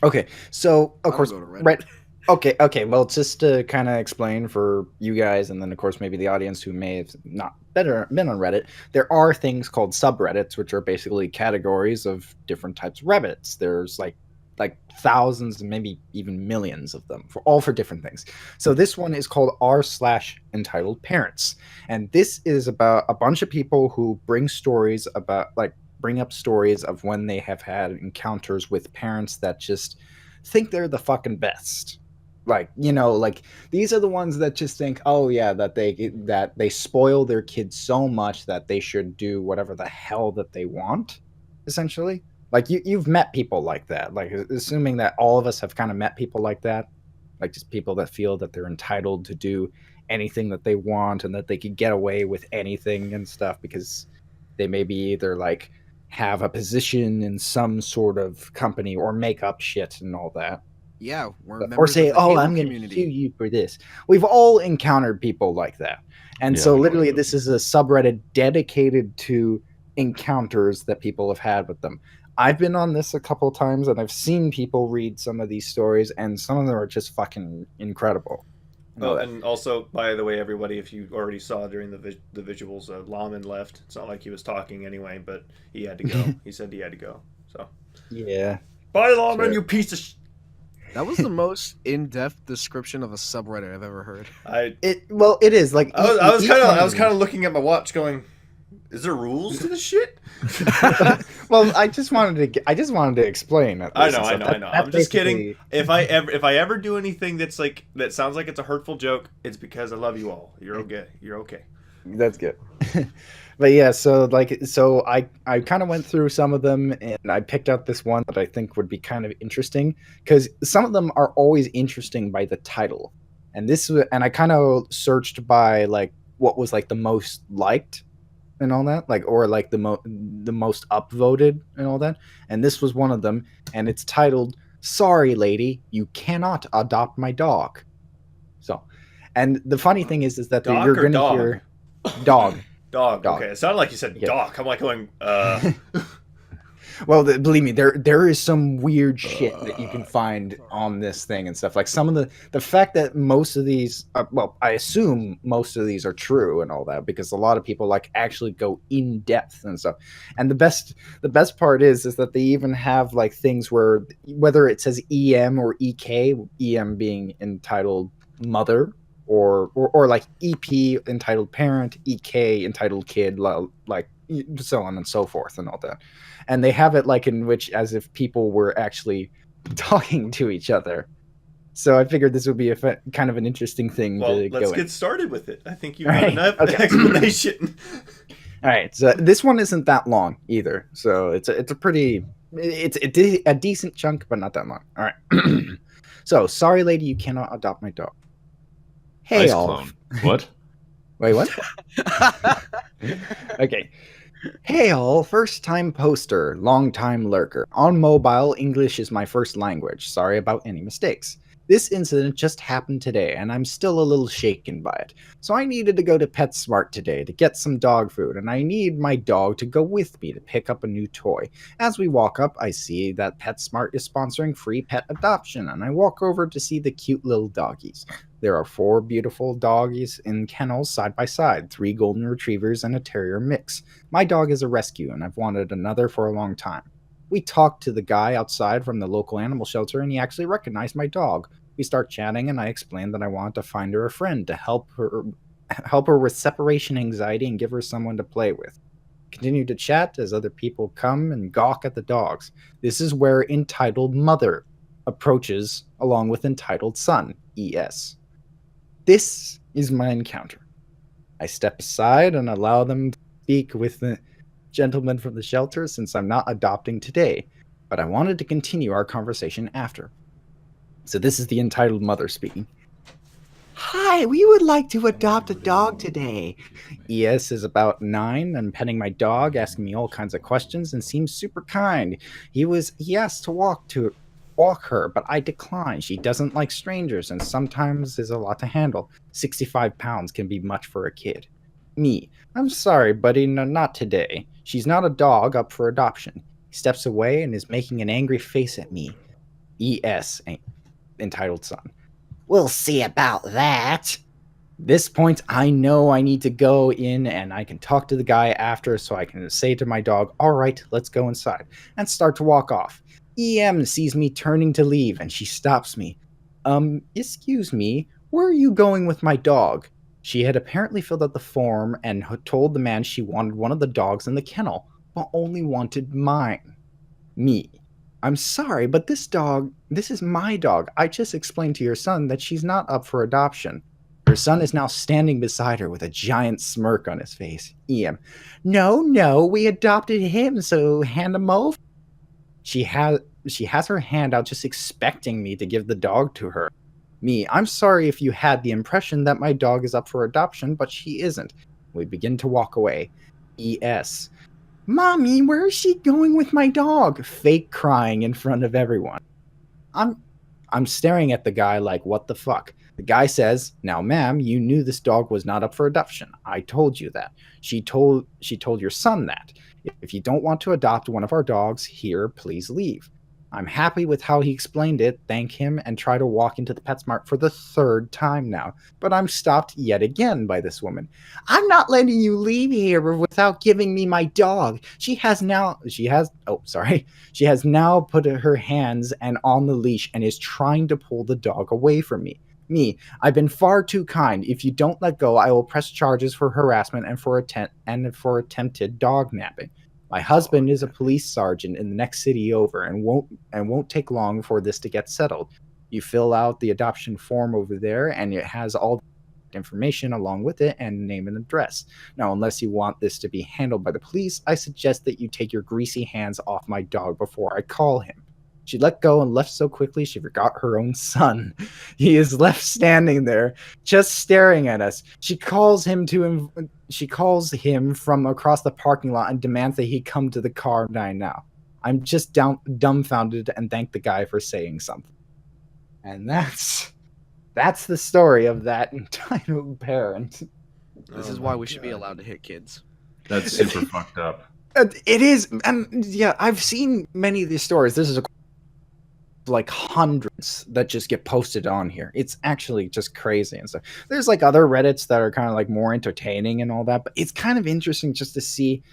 Okay, so of course, right. Okay. Well, just to kind of explain for you guys, and then of course maybe the audience who may have not been on Reddit, there are things called subreddits, which are basically categories of different types of Reddits. There's like thousands and maybe even millions of them, for different things. So this one is called r/entitled parents, and this is about a bunch of people who bring up stories of when they have had encounters with parents that just think they're the fucking best. Like, you know, like these are the ones that just think, oh yeah, that they spoil their kids so much that they should do whatever the hell that they want, essentially. Like you've met people like that, like assuming that all of us have kind of met people like that, like just people that feel that they're entitled to do anything that they want and that they could get away with anything and stuff because they maybe either like have a position in some sort of company or make up shit and all that. Yeah, or say, "Oh, I'm going to sue you for this." We've all encountered people like that, and so literally, this is a subreddit dedicated to encounters that people have had with them. I've been on this a couple times, and I've seen people read some of these stories, and some of them are just fucking incredible. Oh, and also, by the way, everybody, if you already saw during the visuals, Lawman left. It's not like he was talking anyway, but he had to go. He said he had to go. So yeah, bye, Lawman, sure. You piece of. That was the most in-depth description of a subreddit I've ever heard. It is like I was kind of looking at my watch, going, "Is there rules to this shit?" Well, I just wanted to explain. I know. I'm just kidding. If I ever do anything that sounds like it's a hurtful joke, it's because I love you all. You're okay. That's good. But yeah, so I kind of went through some of them, and I picked out this one that I think would be kind of interesting because some of them are always interesting by the title, and I kind of searched by like what was like the most liked and all that, like, or like the most upvoted and all that, and this was one of them, and it's titled "Sorry, lady, you cannot adopt my dog." So, and the funny thing is that you're going to hear dog. Dog. Okay, it sounded like you said doc. I'm like going. Well, believe me, there is some weird shit that you can find on this thing and stuff. Like some of the fact that most of these, I assume most of these are true and all that because a lot of people like actually go in depth and stuff. And the best part is that they even have like things where whether it says EM or EK, EM being entitled mother. Or like EP entitled parent, EK entitled kid, like so on and so forth and all that. And they have it like in which as if people were actually talking to each other. So I figured this would be kind of an interesting thing to go in. Let's get started with it. I think you've got enough explanation. All right, so this one isn't that long either. So it's a decent chunk, but not that long. All right. So, sorry, lady, you cannot adopt my dog. Hey, Ice clone. What? Wait, what? Okay. Hail, first-time poster, long-time lurker. On mobile, English is my first language. Sorry about any mistakes. This incident just happened today, and I'm still a little shaken by it. So I needed to go to PetSmart today to get some dog food, and I need my dog to go with me to pick up a new toy. As we walk up, I see that PetSmart is sponsoring free pet adoption, and I walk over to see the cute little doggies. There are 4 beautiful doggies in kennels side by side, 3 golden retrievers and a terrier mix. My dog is a rescue, and I've wanted another for a long time. We talked to the guy outside from the local animal shelter, and he actually recognized my dog. We start chatting, and I explained that I wanted to find her a friend to help her with separation anxiety and give her someone to play with. Continue to chat as other people come and gawk at the dogs. This is where entitled mother approaches along with entitled son, ES. This is my encounter. I step aside and allow them to speak with the gentleman from the shelter since I'm not adopting today, but I wanted to continue our conversation after. So this is the entitled mother speaking. Hi, we would like to adopt a dog today. ES is about 9 and petting my dog, asking me all kinds of questions, and seems super kind. He asked to walk her, but I declined. She doesn't like strangers and sometimes is a lot to handle. 65 pounds can be much for a kid. Me, I'm sorry, buddy, no, not today. She's not a dog up for adoption. He steps away and is making an angry face at me. ES, entitled son. We'll see about that. This point, I know I need to go in and I can talk to the guy after so I can say to my dog, all right, let's go inside, and start to walk off. EM sees me turning to leave and she stops me. Excuse me, where are you going with my dog? She had apparently filled out the form and told the man she wanted one of the dogs in the kennel, but only wanted mine. Me. I'm sorry, but this is my dog. I just explained to your son that she's not up for adoption. Her son is now standing beside her with a giant smirk on his face. EM. No, we adopted him, so hand him over. She has her hand out just expecting me to give the dog to her. Me, I'm sorry if you had the impression that my dog is up for adoption, but she isn't. We begin to walk away. ES. Mommy, where is she going with my dog? Fake crying in front of everyone. I'm staring at the guy like, what the fuck? The guy says, now ma'am, you knew this dog was not up for adoption. I told you that. She told your son that. If you don't want to adopt one of our dogs, here, please leave. I'm happy with how he explained it, thank him, and try to walk into the PetSmart for the 3rd time now. But I'm stopped yet again by this woman. I'm not letting you leave here without giving me my dog. She has now put her hands and on the leash and is trying to pull the dog away from me. Me, I've been far too kind. If you don't let go, I will press charges for harassment and for attempted dog napping. My husband is a police sergeant in the next city over and won't take long for this to get settled. You fill out the adoption form over there and it has all the information along with it and name and address. Now, unless you want this to be handled by the police, I suggest that you take your greasy hands off my dog before I call him. She let go and left so quickly she forgot her own son. He is left standing there, just staring at us. She calls him from across the parking lot and demands that he come to the car now. I'm just dumbfounded and thank the guy for saying something. And that's the story of that entitled parent. This is why we should be allowed to hit kids. That's super fucked up. It is, and yeah, I've seen many of these stories. This is like hundreds that just get posted on here. It's actually just crazy and stuff. There's like other Reddits that are kind of like more entertaining and all that, but it's kind of interesting just to see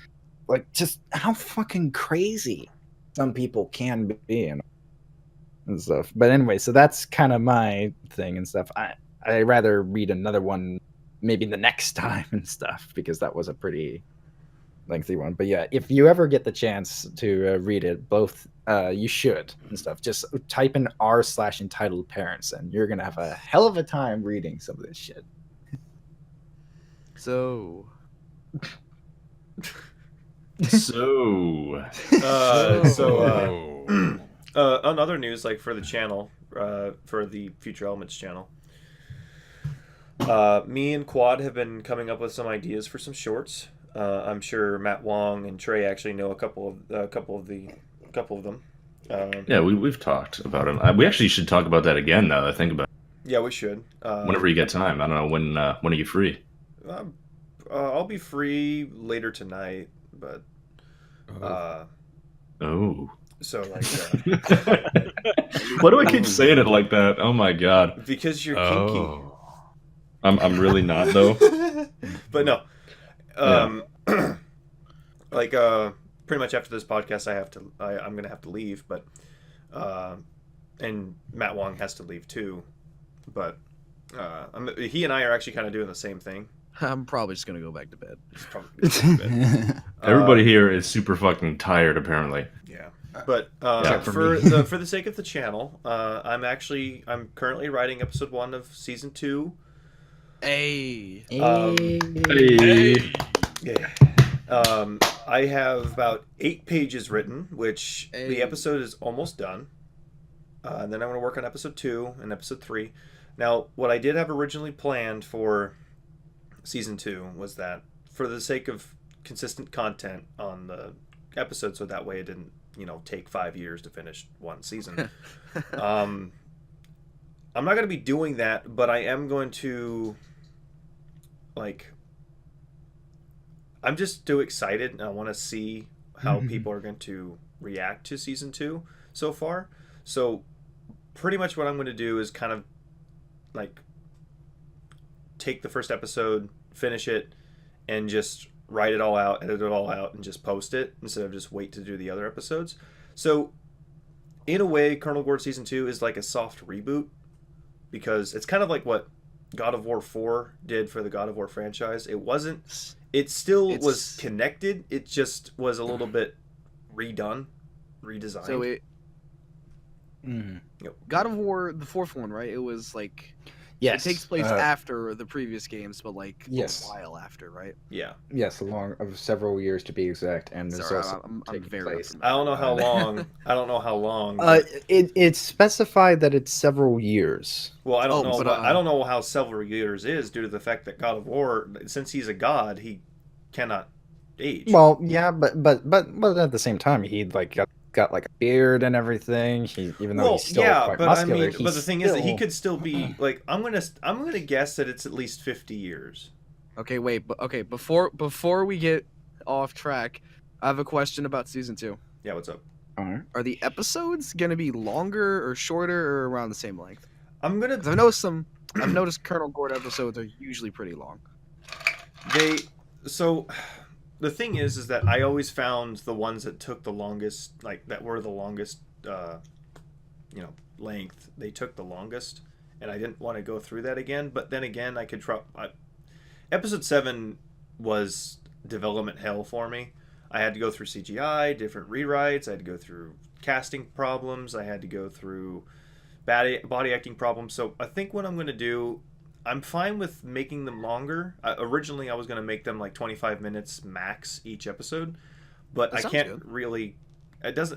like just how fucking crazy some people can be and stuff. But anyway, so that's kind of my thing and stuff. I rather read another one maybe the next time and stuff because that was a pretty lengthy one. But yeah, if you ever get the chance to read it, both you should and stuff. Just type in r/entitled parents and you're gonna have a hell of a time reading some of this shit. So on other news, like for the channel, for the Future Elements channel, Me and Quad have been coming up with some ideas for some shorts. I'm sure Matt Wong and Trey actually know a couple of them. Yeah, we've talked about it. We actually should talk about that again. Now that I think about it. Yeah, we should. Whenever you get time. I don't know when are you free? I'll be free later tonight, but Oh. so like why do I keep saying it like that? Oh my god. because you're kinky. I'm really not though. But no. Like pretty much after this podcast I'm going to have to leave, but and Matt Wong has to leave too. But he and I are actually kind of doing the same thing. I'm probably just gonna go back to bed. Everybody here is super fucking tired, apparently. Yeah, but for the sake of the channel, I'm currently writing episode 1 of season 2. Hey. Yeah. I have about 8 pages written, which the episode is almost done. And then I'm going to work on episode 2 and episode 3. Now, what I did have originally planned for season 2 was that for the sake of consistent content on the episode, so that way it didn't, take 5 years to finish one season. I'm not going to be doing that, but I am going to, I'm just too excited, and I want to see how people are going to react to season 2 so far. So pretty much what I'm going to do is kind of take the first episode, finish it, and just write it all out, edit it all out, and just post it instead of just wait to do the other episodes. So in a way, Colonel Goard season 2 is like a soft reboot, because it's kind of like what God of War 4 did for the God of War franchise. It still was connected. It just was a little bit redesigned. So God of War, the 4th one, right? It was like... Yes. It takes place after the previous games, but a while after, right? Yeah. Yes, of several years to be exact. And there's also I'm very place. I don't know how long. I don't know how long. It's specified that it's several years. Well, I don't know. But, I don't know how several years is due to the fact that God of War, since he's a god, he cannot age. Well, yeah, but at the same time, he got like a beard and everything. Even though he's still quite muscular. But the thing is that he could still be I'm gonna guess that it's at least 50 years. Okay, wait, before we get off track, I have a question about season 2. Yeah, what's up? Right. Are the episodes gonna be longer or shorter or around the same length? I've noticed Colonel Goard episodes are usually pretty long. The thing is that I always found the ones that took the longest, that were the longest, length. They took the longest, and I didn't want to go through that again. But then again, episode 7 was development hell for me. I had to go through CGI, different rewrites. I had to go through casting problems. I had to go through body acting problems. So I think what I'm going to do, I'm fine with making them longer. Originally, I was going to make them 25 minutes max each episode, but I can't really. It does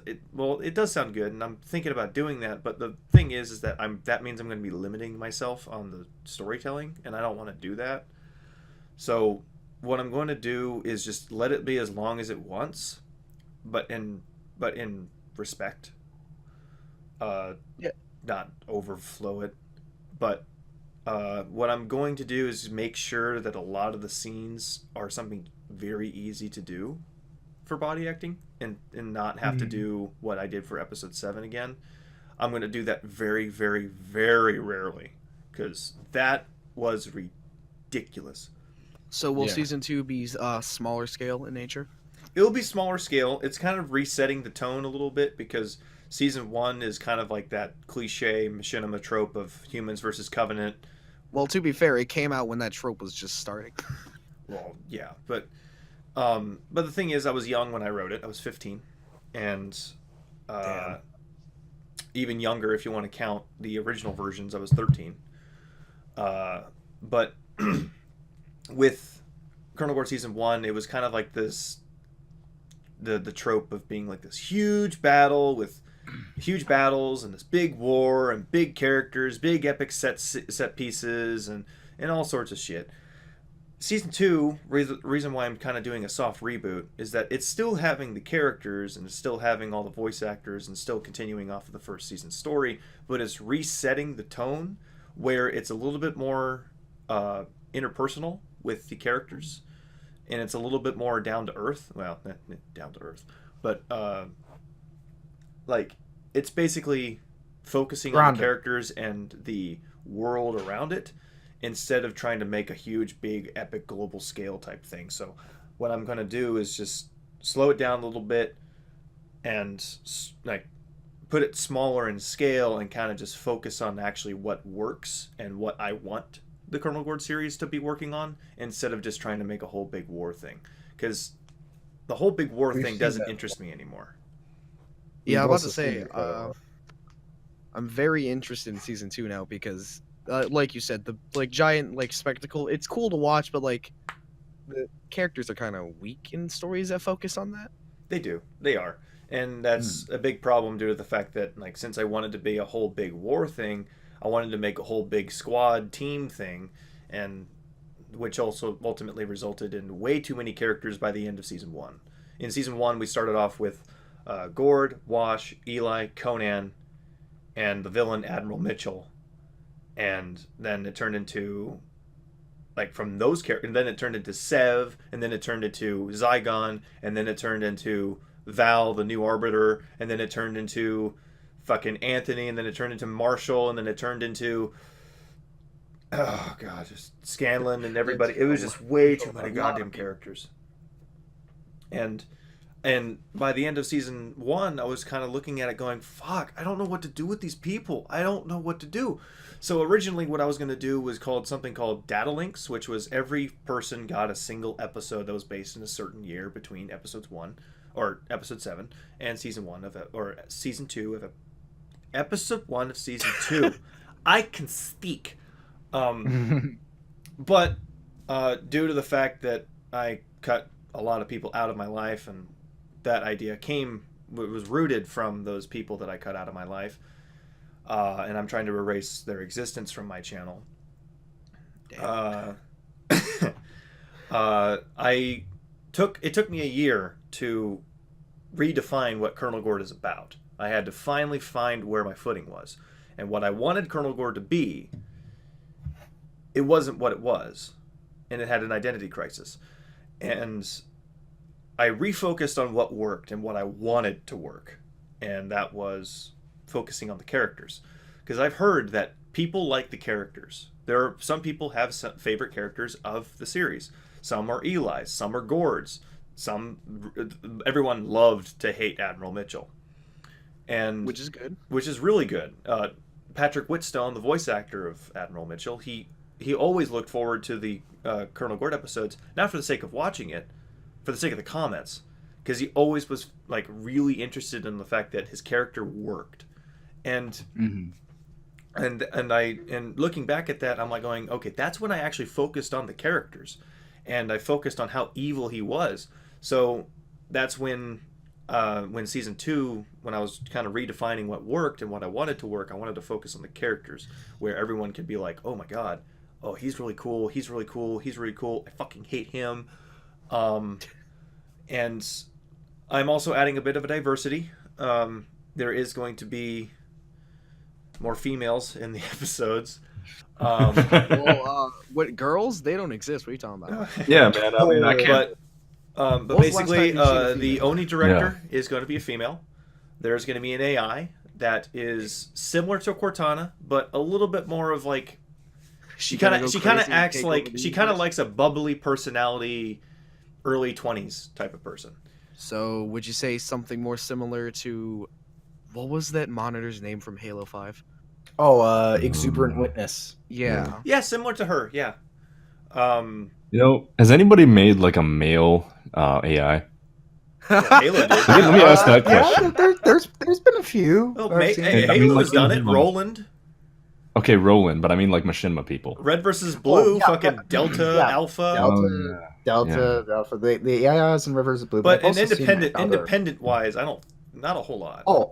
sound good, and I'm thinking about doing that. But the thing is that that means I'm going to be limiting myself on the storytelling, and I don't want to do that. So what I'm going to do is just let it be as long as it wants, but in respect. Not overflow it, but. What I'm going to do is make sure that a lot of the scenes are something very easy to do for body acting and not have to do what I did for episode 7 again. I'm going to do that very, very, very rarely, because that was ridiculous. So will season 2 be smaller scale in nature? It'll be smaller scale. It's kind of resetting the tone a little bit, because season 1 is kind of like that cliche machinima trope of humans versus Covenant. Well, to be fair, it came out when that trope was just starting. Well, yeah, but the thing is, I was young when I wrote it. I was 15, and even younger if you want to count the original versions. I was 13. But with Colonel Goard season 1, it was kind of like this, the trope of being like this huge battle with huge battles and this big war and big characters, big epic set pieces, and and all sorts of shit. Season 2, reason why I'm kind of doing a soft reboot is that it's still having the characters and it's still having all the voice actors and still continuing off of the first season story, but it's resetting the tone where it's a little bit more interpersonal with the characters, and it's a little bit more down to earth. Well, not down to earth, but like it's basically focusing on the characters and the world around it, instead of trying to make a huge, big, epic, global scale type thing. So what I'm going to do is just slow it down a little bit and like put it smaller in scale and kind of just focus on actually what works and what I want the Colonel Goard series to be working on, instead of just trying to make a whole big war thing. Because the whole big war thing doesn't interest me anymore. Yeah, I'm about to say, I'm very interested in season 2 now because like you said, the giant spectacle, it's cool to watch, but the characters are kind of weak in stories that focus on that. They are, and that's a big problem due to the fact that since I wanted to be a whole big war thing, I wanted to make a whole big squad team thing, and which also ultimately resulted in way too many characters by the end of season 1. In season 1, we started off with Goard, Wash, Eli, Conan, and the villain Admiral Mitchell. And then it turned into, from those characters, and then it turned into Sev, and then it turned into Zygon, and then it turned into Val, the new Arbiter, and then it turned into fucking Anthony, and then it turned into Marshall, and then it turned into, oh god, just Scanlan and everybody. It was just way too many goddamn characters. And by the end of season 1, I was kind of looking at it going, fuck, I don't know what to do with these people. I don't know what to do. So originally what I was going to do was something called Data Links, which was every person got a single episode that was based in a certain year between episode 7 and season 1 or season 2 of episode 1 of season 2. I can speak. But due to the fact that I cut a lot of people out of my life, and that idea was rooted from those people that I cut out of my life, and I'm trying to erase their existence from my channel. It took me a year to redefine what Colonel Goard is about. I had to finally find where my footing was, and what I wanted Colonel Goard to be, it wasn't what it was, and it had an identity crisis. And I refocused on what worked and what I wanted to work, and that was focusing on the characters. Because I've heard that people like the characters. Some people have some favorite characters of the series. Some are Eli's, some are Gourd's, everyone loved to hate Admiral Mitchell, and which is good. Which is really good. Patrick Whitstone, the voice actor of Admiral Mitchell, he always looked forward to the Colonel Goard episodes, not for the sake of watching it, for the sake of the comments, because he always was really interested in the fact that his character worked, and and looking back at that, I'm going, okay, that's when I actually focused on the characters, and I focused on how evil he was. So that's when season 2, when I was kind of redefining what worked and what I wanted to work, I wanted to focus on the characters, where everyone could be like, oh my god, oh, he's really cool, he's really cool, he's really cool, I fucking hate him. And I'm also adding a bit of a diversity. There is going to be more females in the episodes. What, girls? They don't exist. What are you talking about? Yeah, man. I mean, I can't. But basically, the Oni director is going to be a female. There's going to be an AI that is similar to Cortana, but a little bit more of she kind of acts she kind of likes a bubbly personality, early 20s type of person. So would you say something more similar to, what was that monitor's name from Halo 5? Oh, Exuberant Witness. Yeah. Yeah, similar to her. Yeah. Has anybody made a male AI? Yeah, Halo did. Let me ask that question. Yeah, there's been a few. Oh, Halo's done it. Roland. Okay, Roland, but I mean Machinima people. Red versus Blue, fucking Delta, Alpha. Delta, Alpha. The AIs and Red versus Blue. But independent wise, I don't not a whole lot. Oh,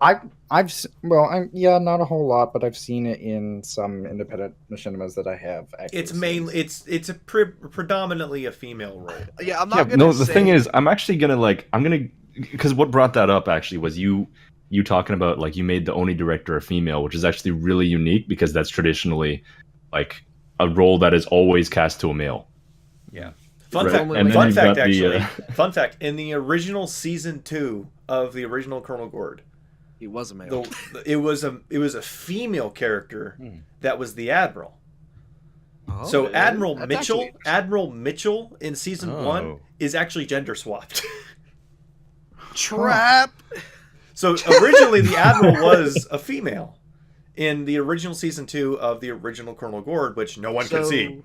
not a whole lot, but I've seen it in some independent machinimas that I have. It's mainly it's a predominantly a female role. Yeah, I'm not gonna. The thing is, I'm actually gonna because what brought that up actually was you talking about like you made the Oni director a female, which is actually really unique because that's traditionally like a role that is always cast to a male. Yeah. Fun fact, in the original season 2 of the original Colonel Goard, he was a male. It was a female character that was the Admiral. Oh, so yeah. Admiral Mitchell in season 1 is actually gender swapped. Trap. So originally the Admiral was a female in the original season 2 of the original Colonel Goard, which no one could see.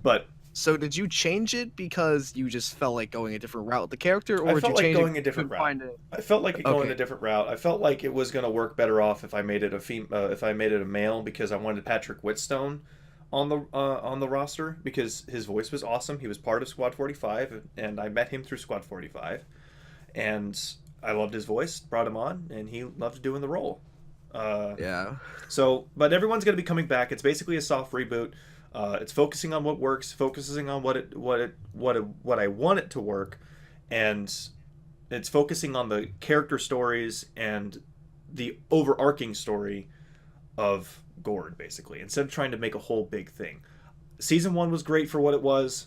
But so did you change it because you just felt like going a different route with the character, or I did felt you like change going it a different route. I felt like going a different route. I felt like it was going to work better off if I made it a male, because I wanted Patrick Whitstone on the roster because his voice was awesome. He was part of Squad 45, and I met him through Squad 45, and I loved his voice. Brought him on, and he loved doing the role. Yeah. So, but everyone's going to be coming back. It's basically a soft reboot. It's focusing on what works, focusing on what I want it to work, and it's focusing on the character stories and the overarching story of Goard, basically, instead of trying to make a whole big thing. Season 1 was great for what it was,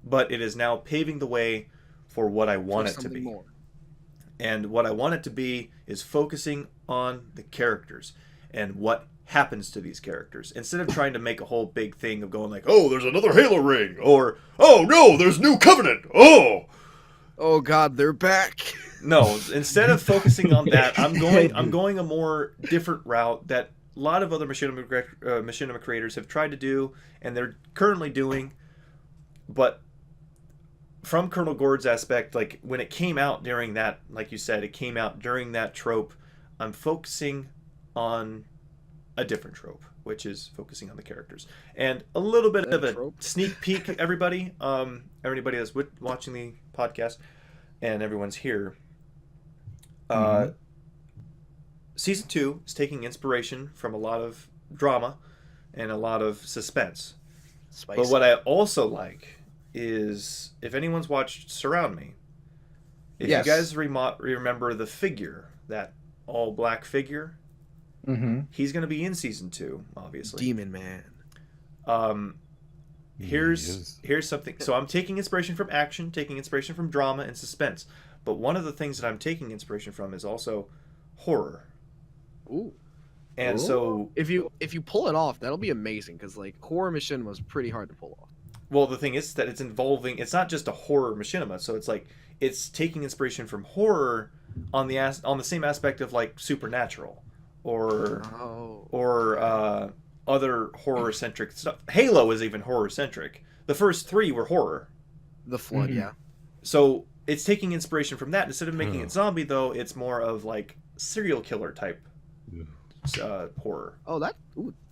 but it is now paving the way for what I want it to be. More. And what I want it to be is focusing on the characters and what happens to these characters, instead of trying to make a whole big thing of going like, oh, there's another Halo ring, or oh no, there's New Covenant, oh god, they're back. No, instead of focusing on that, I'm going a more different route that a lot of other machinima creators have tried to do, and they're currently doing. But from Colonel Goard's aspect, like when it came out during that, like you said, it came out during that trope, I'm focusing on a different trope, which is focusing on the characters. And a little bit of a sneak peek, everybody that's watching the podcast, and everyone's here. Season 2 is taking inspiration from a lot of drama and a lot of suspense. Spicy. But what I also like is, if anyone's watched Surround Me, if you guys remember the figure, that all black figure, he's going to be in season 2, obviously. Demon Man. Here's something. So I'm taking inspiration from action, taking inspiration from drama and suspense. But one of the things that I'm taking inspiration from is also horror. Ooh. And so if you pull it off, that'll be amazing, because like horror machinima was pretty hard to pull off. Well, the thing is that it's not just a horror machinima, so it's like it's taking inspiration from horror on the same aspect of like Supernatural or other horror centric stuff. Halo is even horror centric. The first 3 were horror. The Flood, yeah. So it's taking inspiration from that. Instead of making it zombie, though, it's more of like serial killer type horror. Oh,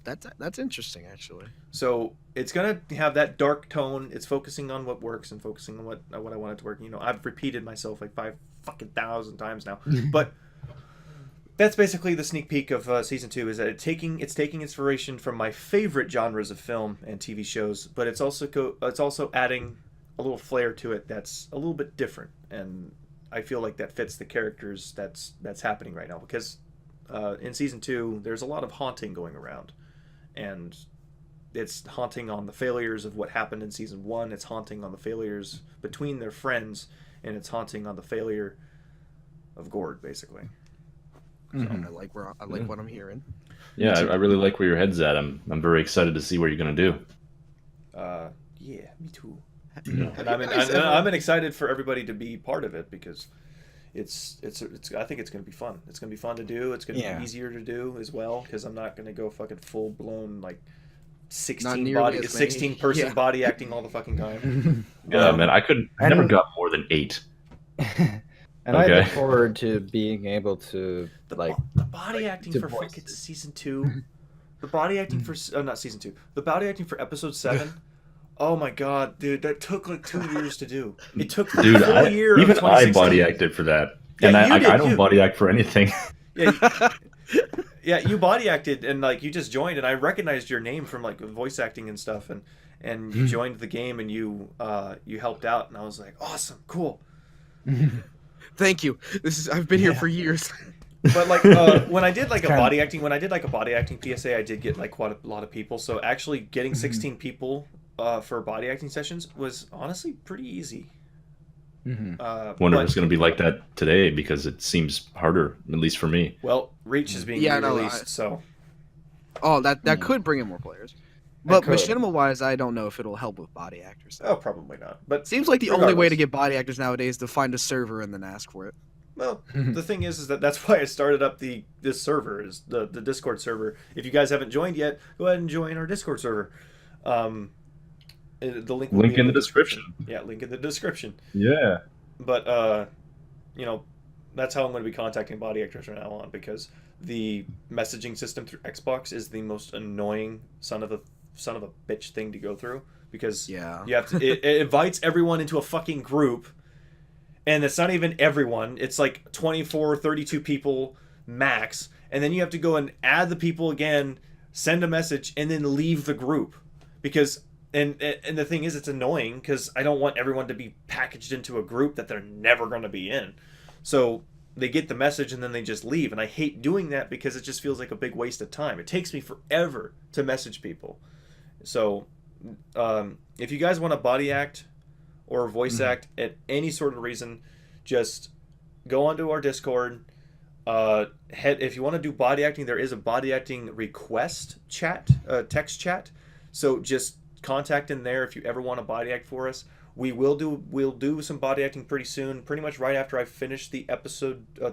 that's interesting, actually. So it's gonna have that dark tone. It's focusing on what works and focusing on what I want it to work. You know, I've repeated myself like 5,000 times now, but that's basically the sneak peek of season 2. Is that it's taking inspiration from my favorite genres of film and TV shows, but it's also adding a little flair to it that's a little bit different, and I feel like that fits the characters that's happening right now, because in season 2 there's a lot of haunting going around, and it's haunting on the failures of what happened in season 1. It's haunting on the failures between their friends, and it's haunting on the failure of Goard, basically. So I like what I'm hearing. Yeah, I really like where your head's at. I'm very excited to see what you're gonna do. Yeah, me too. And I'm excited for everybody to be part of it, because it's I think it's gonna be fun. It's gonna be fun to do. It's gonna be easier to do as well, because I'm not gonna go fucking full blown like 16 person body acting all the fucking time. Yeah, man, I never got more than 8. And I look forward to being able to the body acting for fucking season 2. The body acting for not season 2. The body acting for episode 7. Oh my god, dude, that took like 2 years to do. It took a full year. Even I body acted for that. and Yeah, I don't body act for anything. Yeah, yeah, you body acted and like you just joined, and I recognized your name from like voice acting and stuff, and you joined the game and you helped out, and I was like, awesome, cool. Thank you. I've been here for years. But like when I did like a body acting PSA, I did get like quite a lot of people. So actually getting 16 people for body acting sessions was honestly pretty easy. Wonder if it's going to be like that today, because it seems harder, at least for me. Well, Reach is being released, so. Oh, that could bring in more players. But machinima-wise, I don't know if it'll help with body actors. Oh, probably not. But seems like the only way to get body actors nowadays is to find a server and then ask for it. Well, the thing is that's why I started up this server, is the Discord server. If you guys haven't joined yet, go ahead and join our Discord server. The link will be in the description. Yeah, link in the description. Yeah. But that's how I'm going to be contacting body actors from now on, because the messaging system through Xbox is the most annoying son of a bitch thing to go through, because you have to it invites everyone into a fucking group, and it's not even everyone, it's like 24 32 people max, and then you have to go and add the people again, send a message, and then leave the group, because and the thing is, it's annoying because I don't want everyone to be packaged into a group that they're never going to be in. So they get the message and then they just leave, and I hate doing that because it just feels like a big waste of time. It takes me forever to message people. So if you guys want to body act or voice act at any sort of reason, just go onto our Discord. If you want to do body acting, there is a body acting request chat, text chat. So just contact in there if you ever want to body act for us. We'll do some body acting pretty soon, pretty much right after I finish the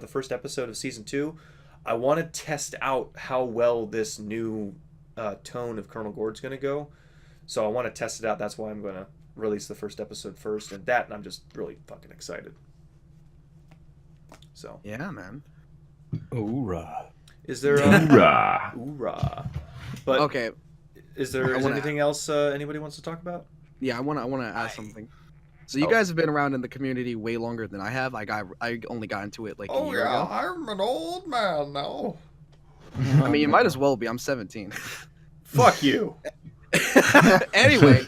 first episode of season 2. I want to test out how well this new tone of Colonel Gourd's going to go. So I want to test it out. That's why I'm going to release the first episode first, and I'm just really fucking excited. So yeah, man. Hoorah! Is there hoorah? Hoorah! But okay. Is there anything else anybody wants to talk about? Yeah, I want to add something. So you guys have been around in the community way longer than I have. I only got into it like a year ago. I'm an old man now. I mean, you might as well be. I'm 17. Fuck you. Anyway,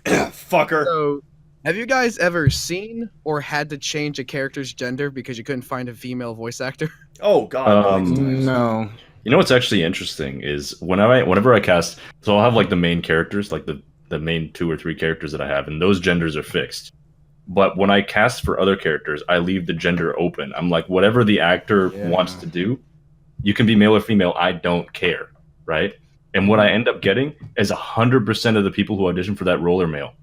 fucker. So, have you guys ever seen or had to change a character's gender because you couldn't find a female voice actor? Oh God. No. You know what's actually interesting is whenever I cast, so I'll have like the main characters, like the main 2 or 3 characters that I have, and those genders are fixed. But when I cast for other characters, I leave the gender open. I'm like, whatever the actor wants to do, you can be male or female, I don't care, right? And what I end up getting is 100% of the people who audition for that role are male.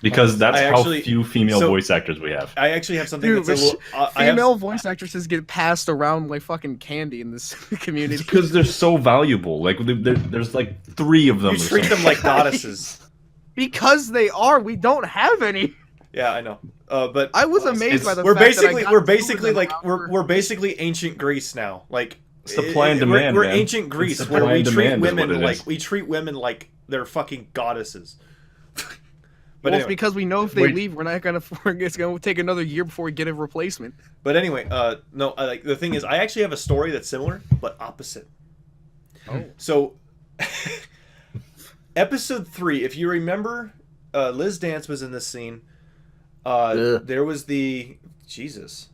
Because that's how few female voice actors we have. I actually have something that's a little... female voice actresses get passed around like fucking candy in this community. Because they're so valuable. Like, there's like 3 of them. You treat them like goddesses. Because they are. We don't have any. Yeah, I know. But I was amazed by the fact that we're basically ancient Greece now. Like, supply and demand. We're ancient Greece where we treat women like they're fucking goddesses. But anyway, it's because we know if they leave, it's gonna take another year before we get a replacement. But anyway, the thing is, I actually have a story that's similar but opposite. Oh. So, episode 3, if you remember, Liz Dance was in this scene. There was the Jesus.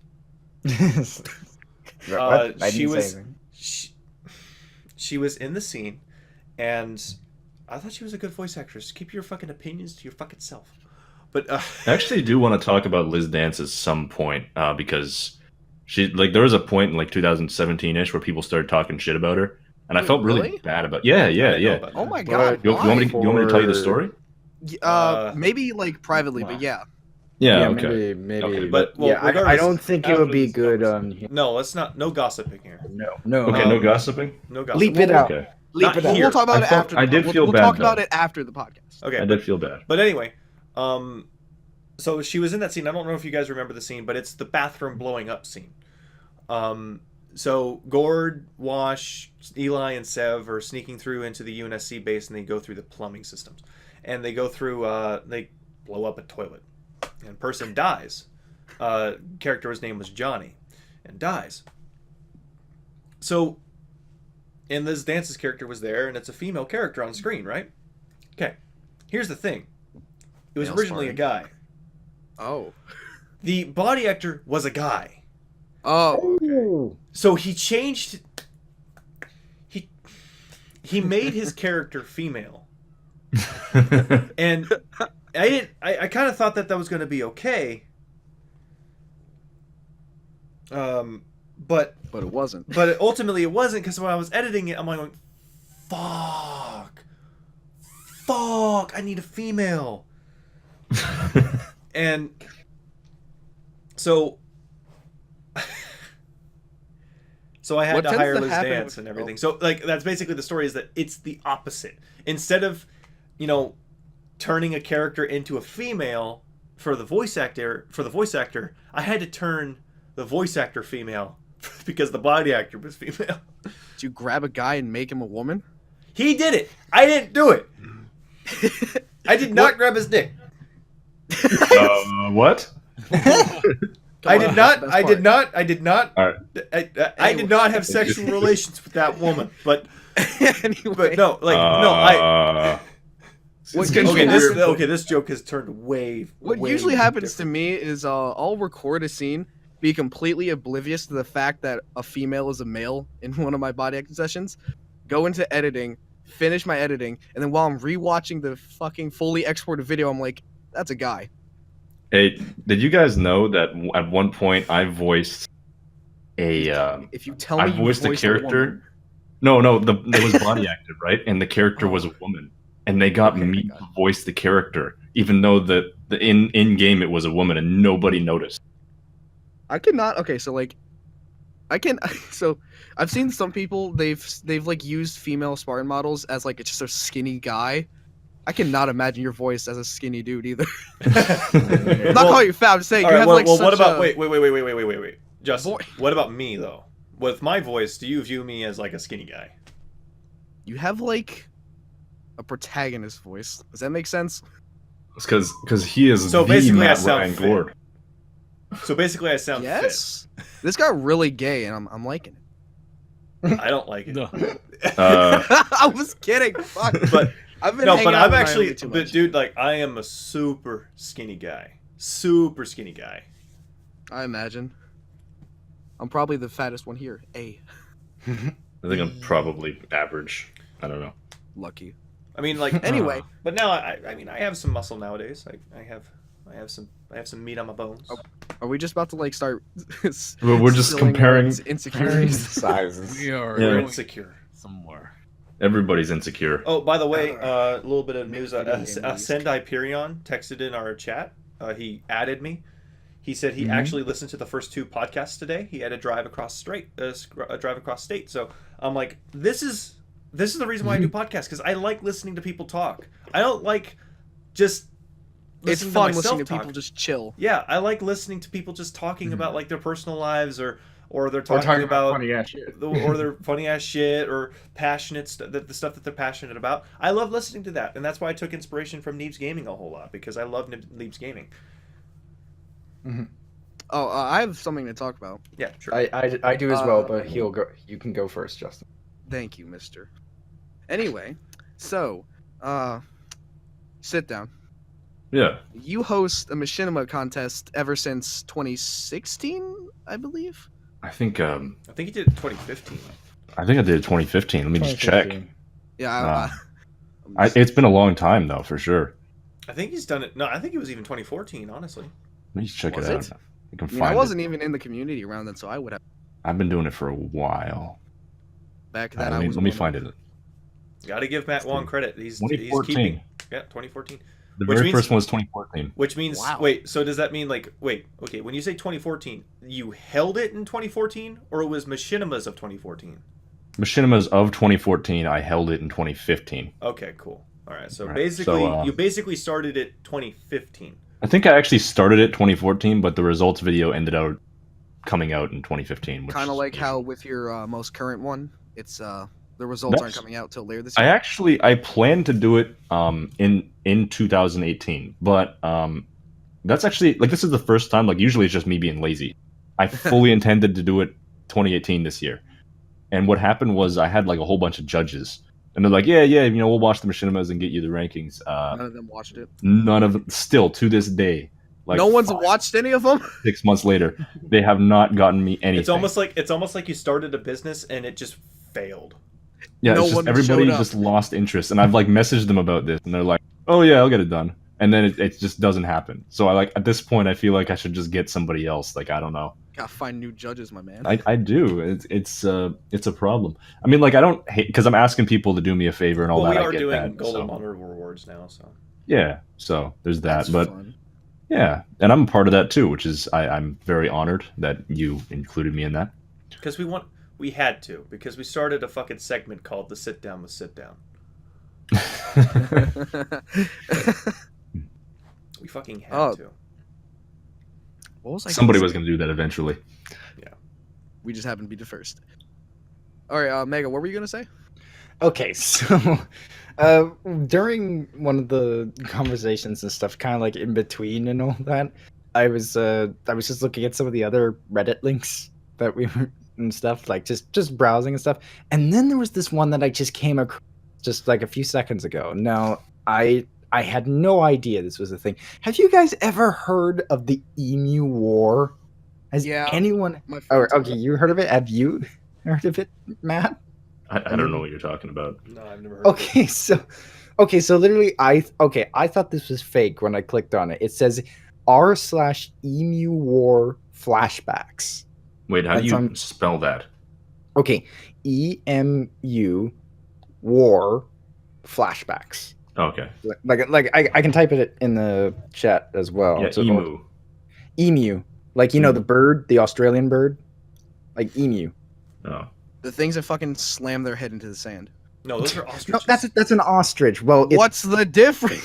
She was in the scene, and I thought she was a good voice actress. Keep your fucking opinions to your fucking self. But I actually do want to talk about Liz Dance at some point, because there was a point in like 2017-ish where people started talking shit about her, and I felt really bad about. Yeah. Oh my God! You want me to tell you the story? Maybe like privately, but yeah. Yeah. Okay. Maybe. Okay. But I don't think it would be good on. No, let's not. No gossiping here. No. Okay. No gossiping. No gossiping. Leap it out. Okay. We'll talk about it after. We'll talk about it after the podcast. Okay. I did feel bad. But anyway, so she was in that scene. I don't know if you guys remember the scene, but it's the bathroom blowing up scene. So Gourd, Wash, Eli, and Sev are sneaking through into the UNSC base, and they go through the plumbing systems, and they go through. They blow up a toilet, and person dies. character, his name was Johnny, and dies. So, and this Dance's character was there, and it's a female character on screen, right? Okay. Here's the thing. It was originally a guy. Oh. The body actor was a guy. Oh. Okay. So he changed. He made his character female. And I kind of thought that was going to be okay. But it wasn't. But ultimately it wasn't, because when I was editing it, I'm like going, fuck, I need a female. And so I had to hire Liz Dance and everything. So like that's basically the story, is that it's the opposite. Instead of, turning a character into a female for the voice actor, I had to turn the voice actor female because the body actor was female. Did you grab a guy and make him a woman? He did it. I didn't do it. I did not grab his dick. What? I did not. All right. I did not have Thank you. sexual relations with that woman. But Anyway. but no, like this joke has turned way. What way usually happens different. to me is I'll record a scene, be completely oblivious to the fact that a female is a male in one of my body acting sessions, go into editing, finish my editing, and then while I'm rewatching the fucking fully exported video, I'm like, that's a guy. Hey, did you guys know that at one point I voiced If you tell me I voiced a character? No, there was body actor, right? And the character was a woman, and they got me to voice the character, even though the in game it was a woman, and nobody noticed. I cannot. Okay, so like, So I've seen some people they've like used female Spartan models as like just a skinny guy. I cannot imagine your voice as a skinny dude either. I'm not calling you fat. I'm just saying you have like such what about a... wait, Justin? What about me though? With my voice, do you view me as like a skinny guy? You have like a protagonist voice. Does that make sense? It's because he is So the basically, Matt I sound Ryan fit. Goard. So basically, I sound Yes. This got really gay, and I'm liking fit. I don't like it. No. I was kidding. Fuck. But I've been no, hanging but out I'm with actually, Naomi too but much. dude, like I am a super skinny guy. Super skinny guy. I imagine. I'm probably the fattest one here. A. I think I'm probably average. I don't know. Lucky. I mean, like Anyway. But now, I mean, I have some muscle nowadays. I have some meat on my bones. Oh. Are we just about to like start? We're just comparing insecurities. sizes. We are Yeah. We're going insecure. somewhere. Everybody's insecure. Oh, by the way, a little bit of news. Video game news. Sendai Pyrion texted in our chat. He added me. He said he actually listened to the first 2 podcasts today. He had to drive across state. So I'm like, this is the reason why I do podcasts, because I like listening to people talk. I don't like just. It's listening fun to myself listening to talk. people just chill. Yeah, I like listening to people just talking about like their personal lives or they're Or talking, about funny ass shit. or their funny ass shit or passionate the stuff that they're passionate about. I love listening to that, and that's why I took inspiration from Neebs Gaming a whole lot, because I love Neebs Gaming. Oh, I have something to talk about. Yeah, sure. I do as well, but he'll go. You can go first, Justin. Thank you, mister. Anyway, so, sit down. Yeah. You host a machinima contest ever since 2016, I believe? I think I think he did it in 2015. I did it 2015. Let me just check. Yeah. It's been a long time though, for sure. I think he's done it. No, I think it was even 2014. Honestly. Let me just check Was it out. it? You can I mean, find I wasn't it. even in the community around then, so I would have. I've been doing it for a while. Back then, I Let was. me find it. Got to give Matt Wong credit. He's 2014. keeping. Yeah, 2014. The Which very means- first one was 2014. Which means, Wow. wait, so does that mean okay, when you say 2014, you held it in 2014, or it was Machinimas of 2014? Machinimas of 2014. I held it in 2015. Okay, cool. All right, so Right, basically, so, you basically started it 2015. I think I actually started it 2014, but the results video ended up coming out in 2015. Kind of like how with your most current one, it's the results aren't coming out till later this year. I planned to do it in 2018, but That's actually like this is the first time. Like usually it's just me being lazy. I fully intended to do it 2018 this year, and what happened was I had like a whole bunch of judges, and they're like, yeah, we'll watch the machinimas and get you the rankings. None of them watched it. None of them, still to this day. Like no one's watched any of them. 6 months later, they have not gotten me anything. It's almost like you started a business and it just failed. Yeah, no it's just one everybody showed up. just lost interest, and I've like messaged them about this, and they're like, "Oh yeah, I'll get it done," and then it just doesn't happen. So I like at this point, I feel like I should just get somebody else. Like I don't know. Gotta find new judges, my man. I do. It's a problem. I mean, like I don't hate because I'm asking people to do me a favor and all that. We I are get doing that, Golden so. Monitor rewards now, so Yeah, so there's that. That's but fun. yeah, and I'm a part of that too, which is I'm very honored that you included me in that. because we had to because we started a fucking segment called the Sit Down with Sit Down. We fucking had to. What was I? Somebody was going to do that eventually. Yeah. We just happened to be the first. All right, Mega, what were you gonna say? Okay, so during one of the conversations and stuff, kind of like in between and all that, I was just looking at some of the other Reddit links that we were and stuff, like just browsing and stuff, and then there was this one that I just came across just like a few seconds ago. Now I had no idea this was a thing. Have you guys ever heard of the Emu War? Has anyone? My Oh, friend okay, you heard of it? Have you heard of it, Matt? I don't know what you're talking about. No, I've never heard of it. So literally I thought this was fake when I clicked on it. It says r/Emu War flashbacks. Wait, how do you spell that? Okay, EMU War flashbacks. Okay. Like I can type it in the chat as well. Yeah, So, emu. Emu. Like you know the bird, the Australian bird? Like emu. Oh. The things that fucking slam their head into the sand. No, those are ostriches. No, that's an ostrich. Well, What's the difference?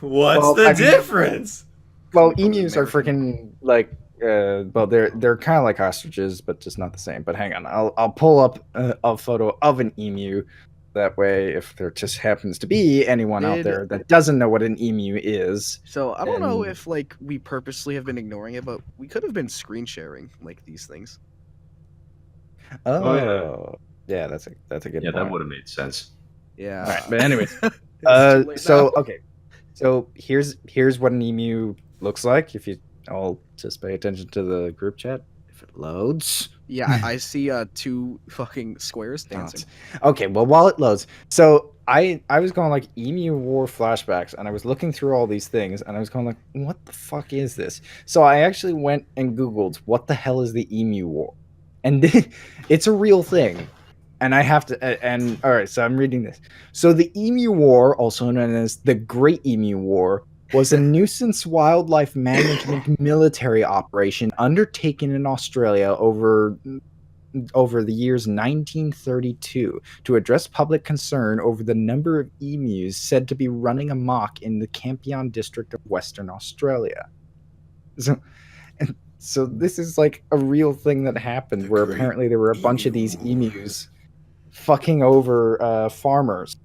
What's the difference? Well, emus are freaking like well they're kind of like ostriches, but just not the same. But hang on, I'll pull up a photo of an emu. That way, if there just happens to be anyone out there that doesn't know what an emu is. So I don't know if like we purposely have been ignoring it, but we could have been screen sharing like these things. Oh yeah, that's a good point. Yeah, that would have made sense. Yeah. All right, but anyways, so here's what an emu looks like. If you all just pay attention to the group chat, if it loads. Yeah, I see two fucking squares dancing. Okay, well while it loads, so I was going like Emu War flashbacks, and I was looking through all these things, and I was going like, what the fuck is this? So I actually went and Googled what the hell is the Emu War, and it's a real thing. And I have to, and all right, so I'm reading this. So the Emu War, also known as the Great Emu War, was a nuisance wildlife management military operation undertaken in Australia over the years 1932 to address public concern over the number of emus said to be running amok in the Campion district of Western Australia. So this is like a real thing that happened where apparently there were a bunch of these emus fucking over farmers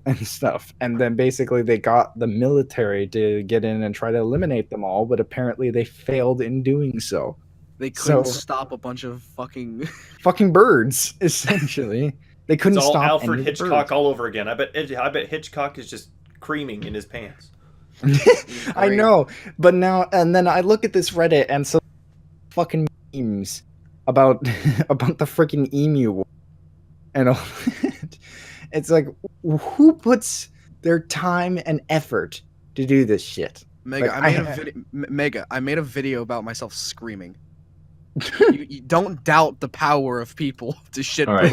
and stuff, and then basically they got the military to get in and try to eliminate them all, but apparently they failed in doing so. They couldn't stop a bunch of fucking birds, essentially. They couldn't it's all stop Alfred any Hitchcock birds. all over again. I bet Hitchcock is just creaming in his pants. I know, but now and then I look at this Reddit and so fucking memes about the freaking emu war and all. It's like, who puts their time and effort to do this shit? Mega, like, I made a video about myself screaming. you don't doubt the power of people to shit. All right,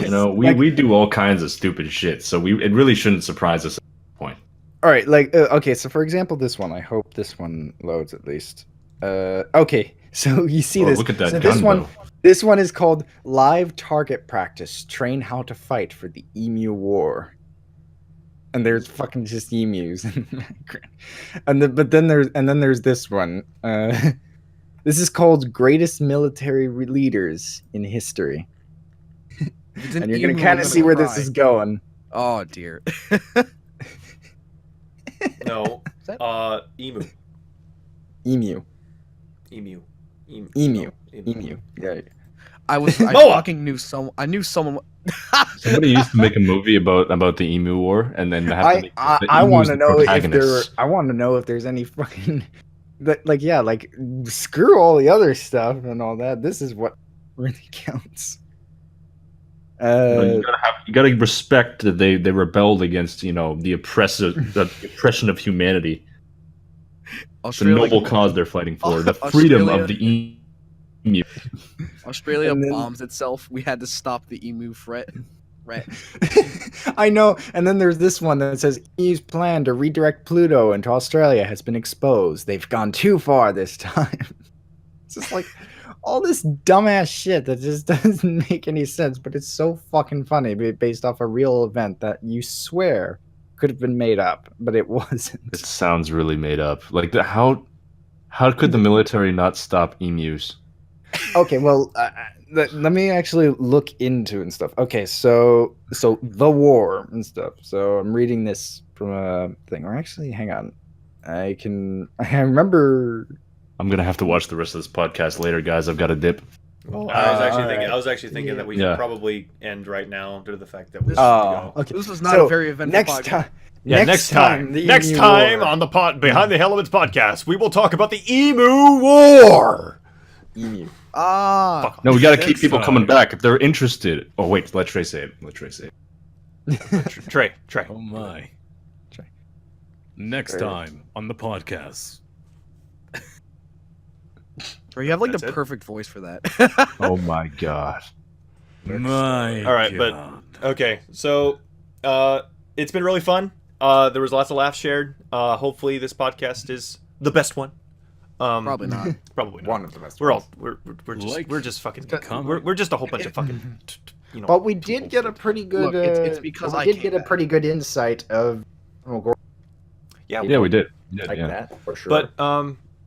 we do all kinds of stupid shit, so it really shouldn't surprise us at this point. All right, like okay, so for example, this one. I hope this one loads at least. Okay, so you see this. Look at that so gun, this one is called Live Target Practice. Train how to fight for the Emu War. And there's fucking just emus in the background. But then there's this one. This is called Greatest Military Leaders in History. And you're gonna kind of see where this is going. Oh dear. No, emu. Emu. Emu. Emu. Yeah. I Noah! fucking knew someone. I knew someone. Somebody used to make a movie about the emu war, and then have to make the I emus want to the know if there. protagonists. I want to know if there's any fucking, like screw all the other stuff and all that. This is what really counts. You gotta respect that they rebelled against the oppression of humanity. It's a noble cause they're fighting for, the freedom of the emu. Australia bombs itself. We had to stop the emu threat. I know. And then there's this one that says EU's plan to redirect Pluto into Australia has been exposed. They've gone too far this time. It's just like all this dumbass shit that just doesn't make any sense, but it's so fucking funny based off a real event that you swear could have been made up, but it wasn't. It sounds really made up. Like how could the military not stop emus? Okay, well, let me actually look into it and stuff. Okay, so the war and stuff. So I'm reading this from a thing. Or actually, hang on. I remember. I'm gonna have to watch the rest of this podcast later, guys. I've got a dip. Well, I was actually thinking that we should probably end right now due to the fact that we go. Okay. This was not a very eventful podcast. Next time on the Behind the Elements podcast, we will talk about the Emu War. Emu. No, we got to keep people coming back if they're interested. Oh wait, let Trey say it. Trey. Oh my. Trey. Next time on the podcast. Bro, you have like That's the it? perfect voice for that. Oh my god. My All right, God. but okay, so it's been really fun. There was lots of laughs shared. Hopefully, this podcast is the best one. Probably not. Probably not. One of the best. We're ones. just fucking comment. we're just a whole bunch of fucking But we did get a pretty good. Look, it's because we I did came get a back. pretty good insight of. Yeah, we did. Like Yeah. that for sure. But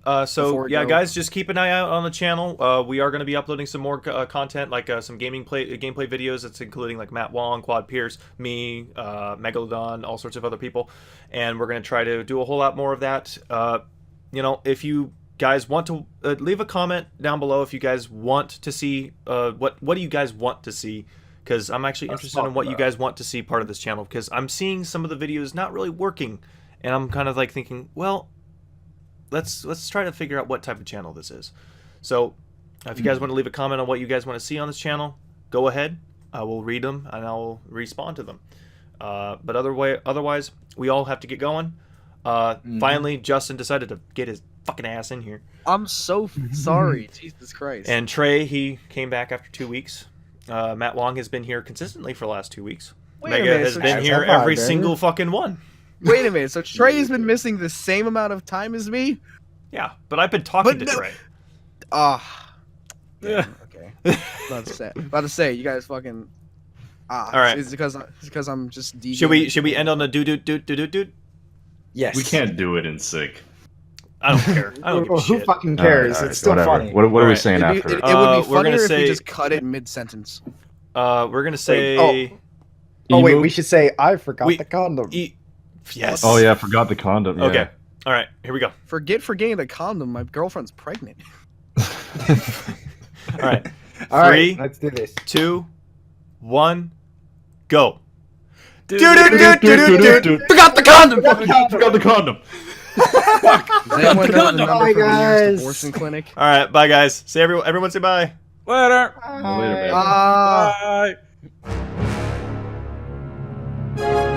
Before so we yeah, go- guys, just keep an eye out on the channel. We are going to be uploading some more content, like some gameplay videos. That's including like Matt Wong, Quad Pierce, me, Megalodon, all sorts of other people, and we're going to try to do a whole lot more of that. If you guys want to leave a comment down below if you guys want to see what do you guys want to see, because I'm actually interested in what you guys want to see part of this channel, because I'm seeing some of the videos not really working, and I'm kind of like thinking, well, let's try to figure out what type of channel this is. So if you guys want to leave a comment on what you guys want to see on this channel, go ahead. I will read them and I'll respond to them. But otherwise, we all have to get going. Finally, Justin decided to get his fucking ass in here. I'm so sorry. Jesus Christ. And Trey, he came back after 2 weeks. Matt Wong has been here consistently for the last 2 weeks. Wait a Mega minute, has so been Trey's here a vibe, every baby. single fucking one. Wait a minute. So Trey's been missing the same amount of time as me? Yeah, but I've been talking to But no- Trey. Yeah. Okay. About to say, you guys fucking. All right. It's because I'm just DJing. Should we end on a do? yes. We can't do it in sync. I don't care. I don't give a Who shit. fucking cares? Alright, it's still whatever. funny. What are we Alright. saying It after? would be we're funnier gonna if say- we just cut it mid-sentence. We're gonna say. Oh wait, Emu? we should say I forgot We- the condom. Yes. Oh yeah, I forgot the condom. Yeah. Okay. All right. Here we go. Forget forgetting the condom. My girlfriend's pregnant. All right. All right, 3, let's do this. 2, 1, go. Forgot the condom. Forgot the condom. Does anyone know the number Bye, for the guys. nearest abortion clinic? All right. Bye, guys. Say everyone say bye. Later. Later, baby. Ah. Bye.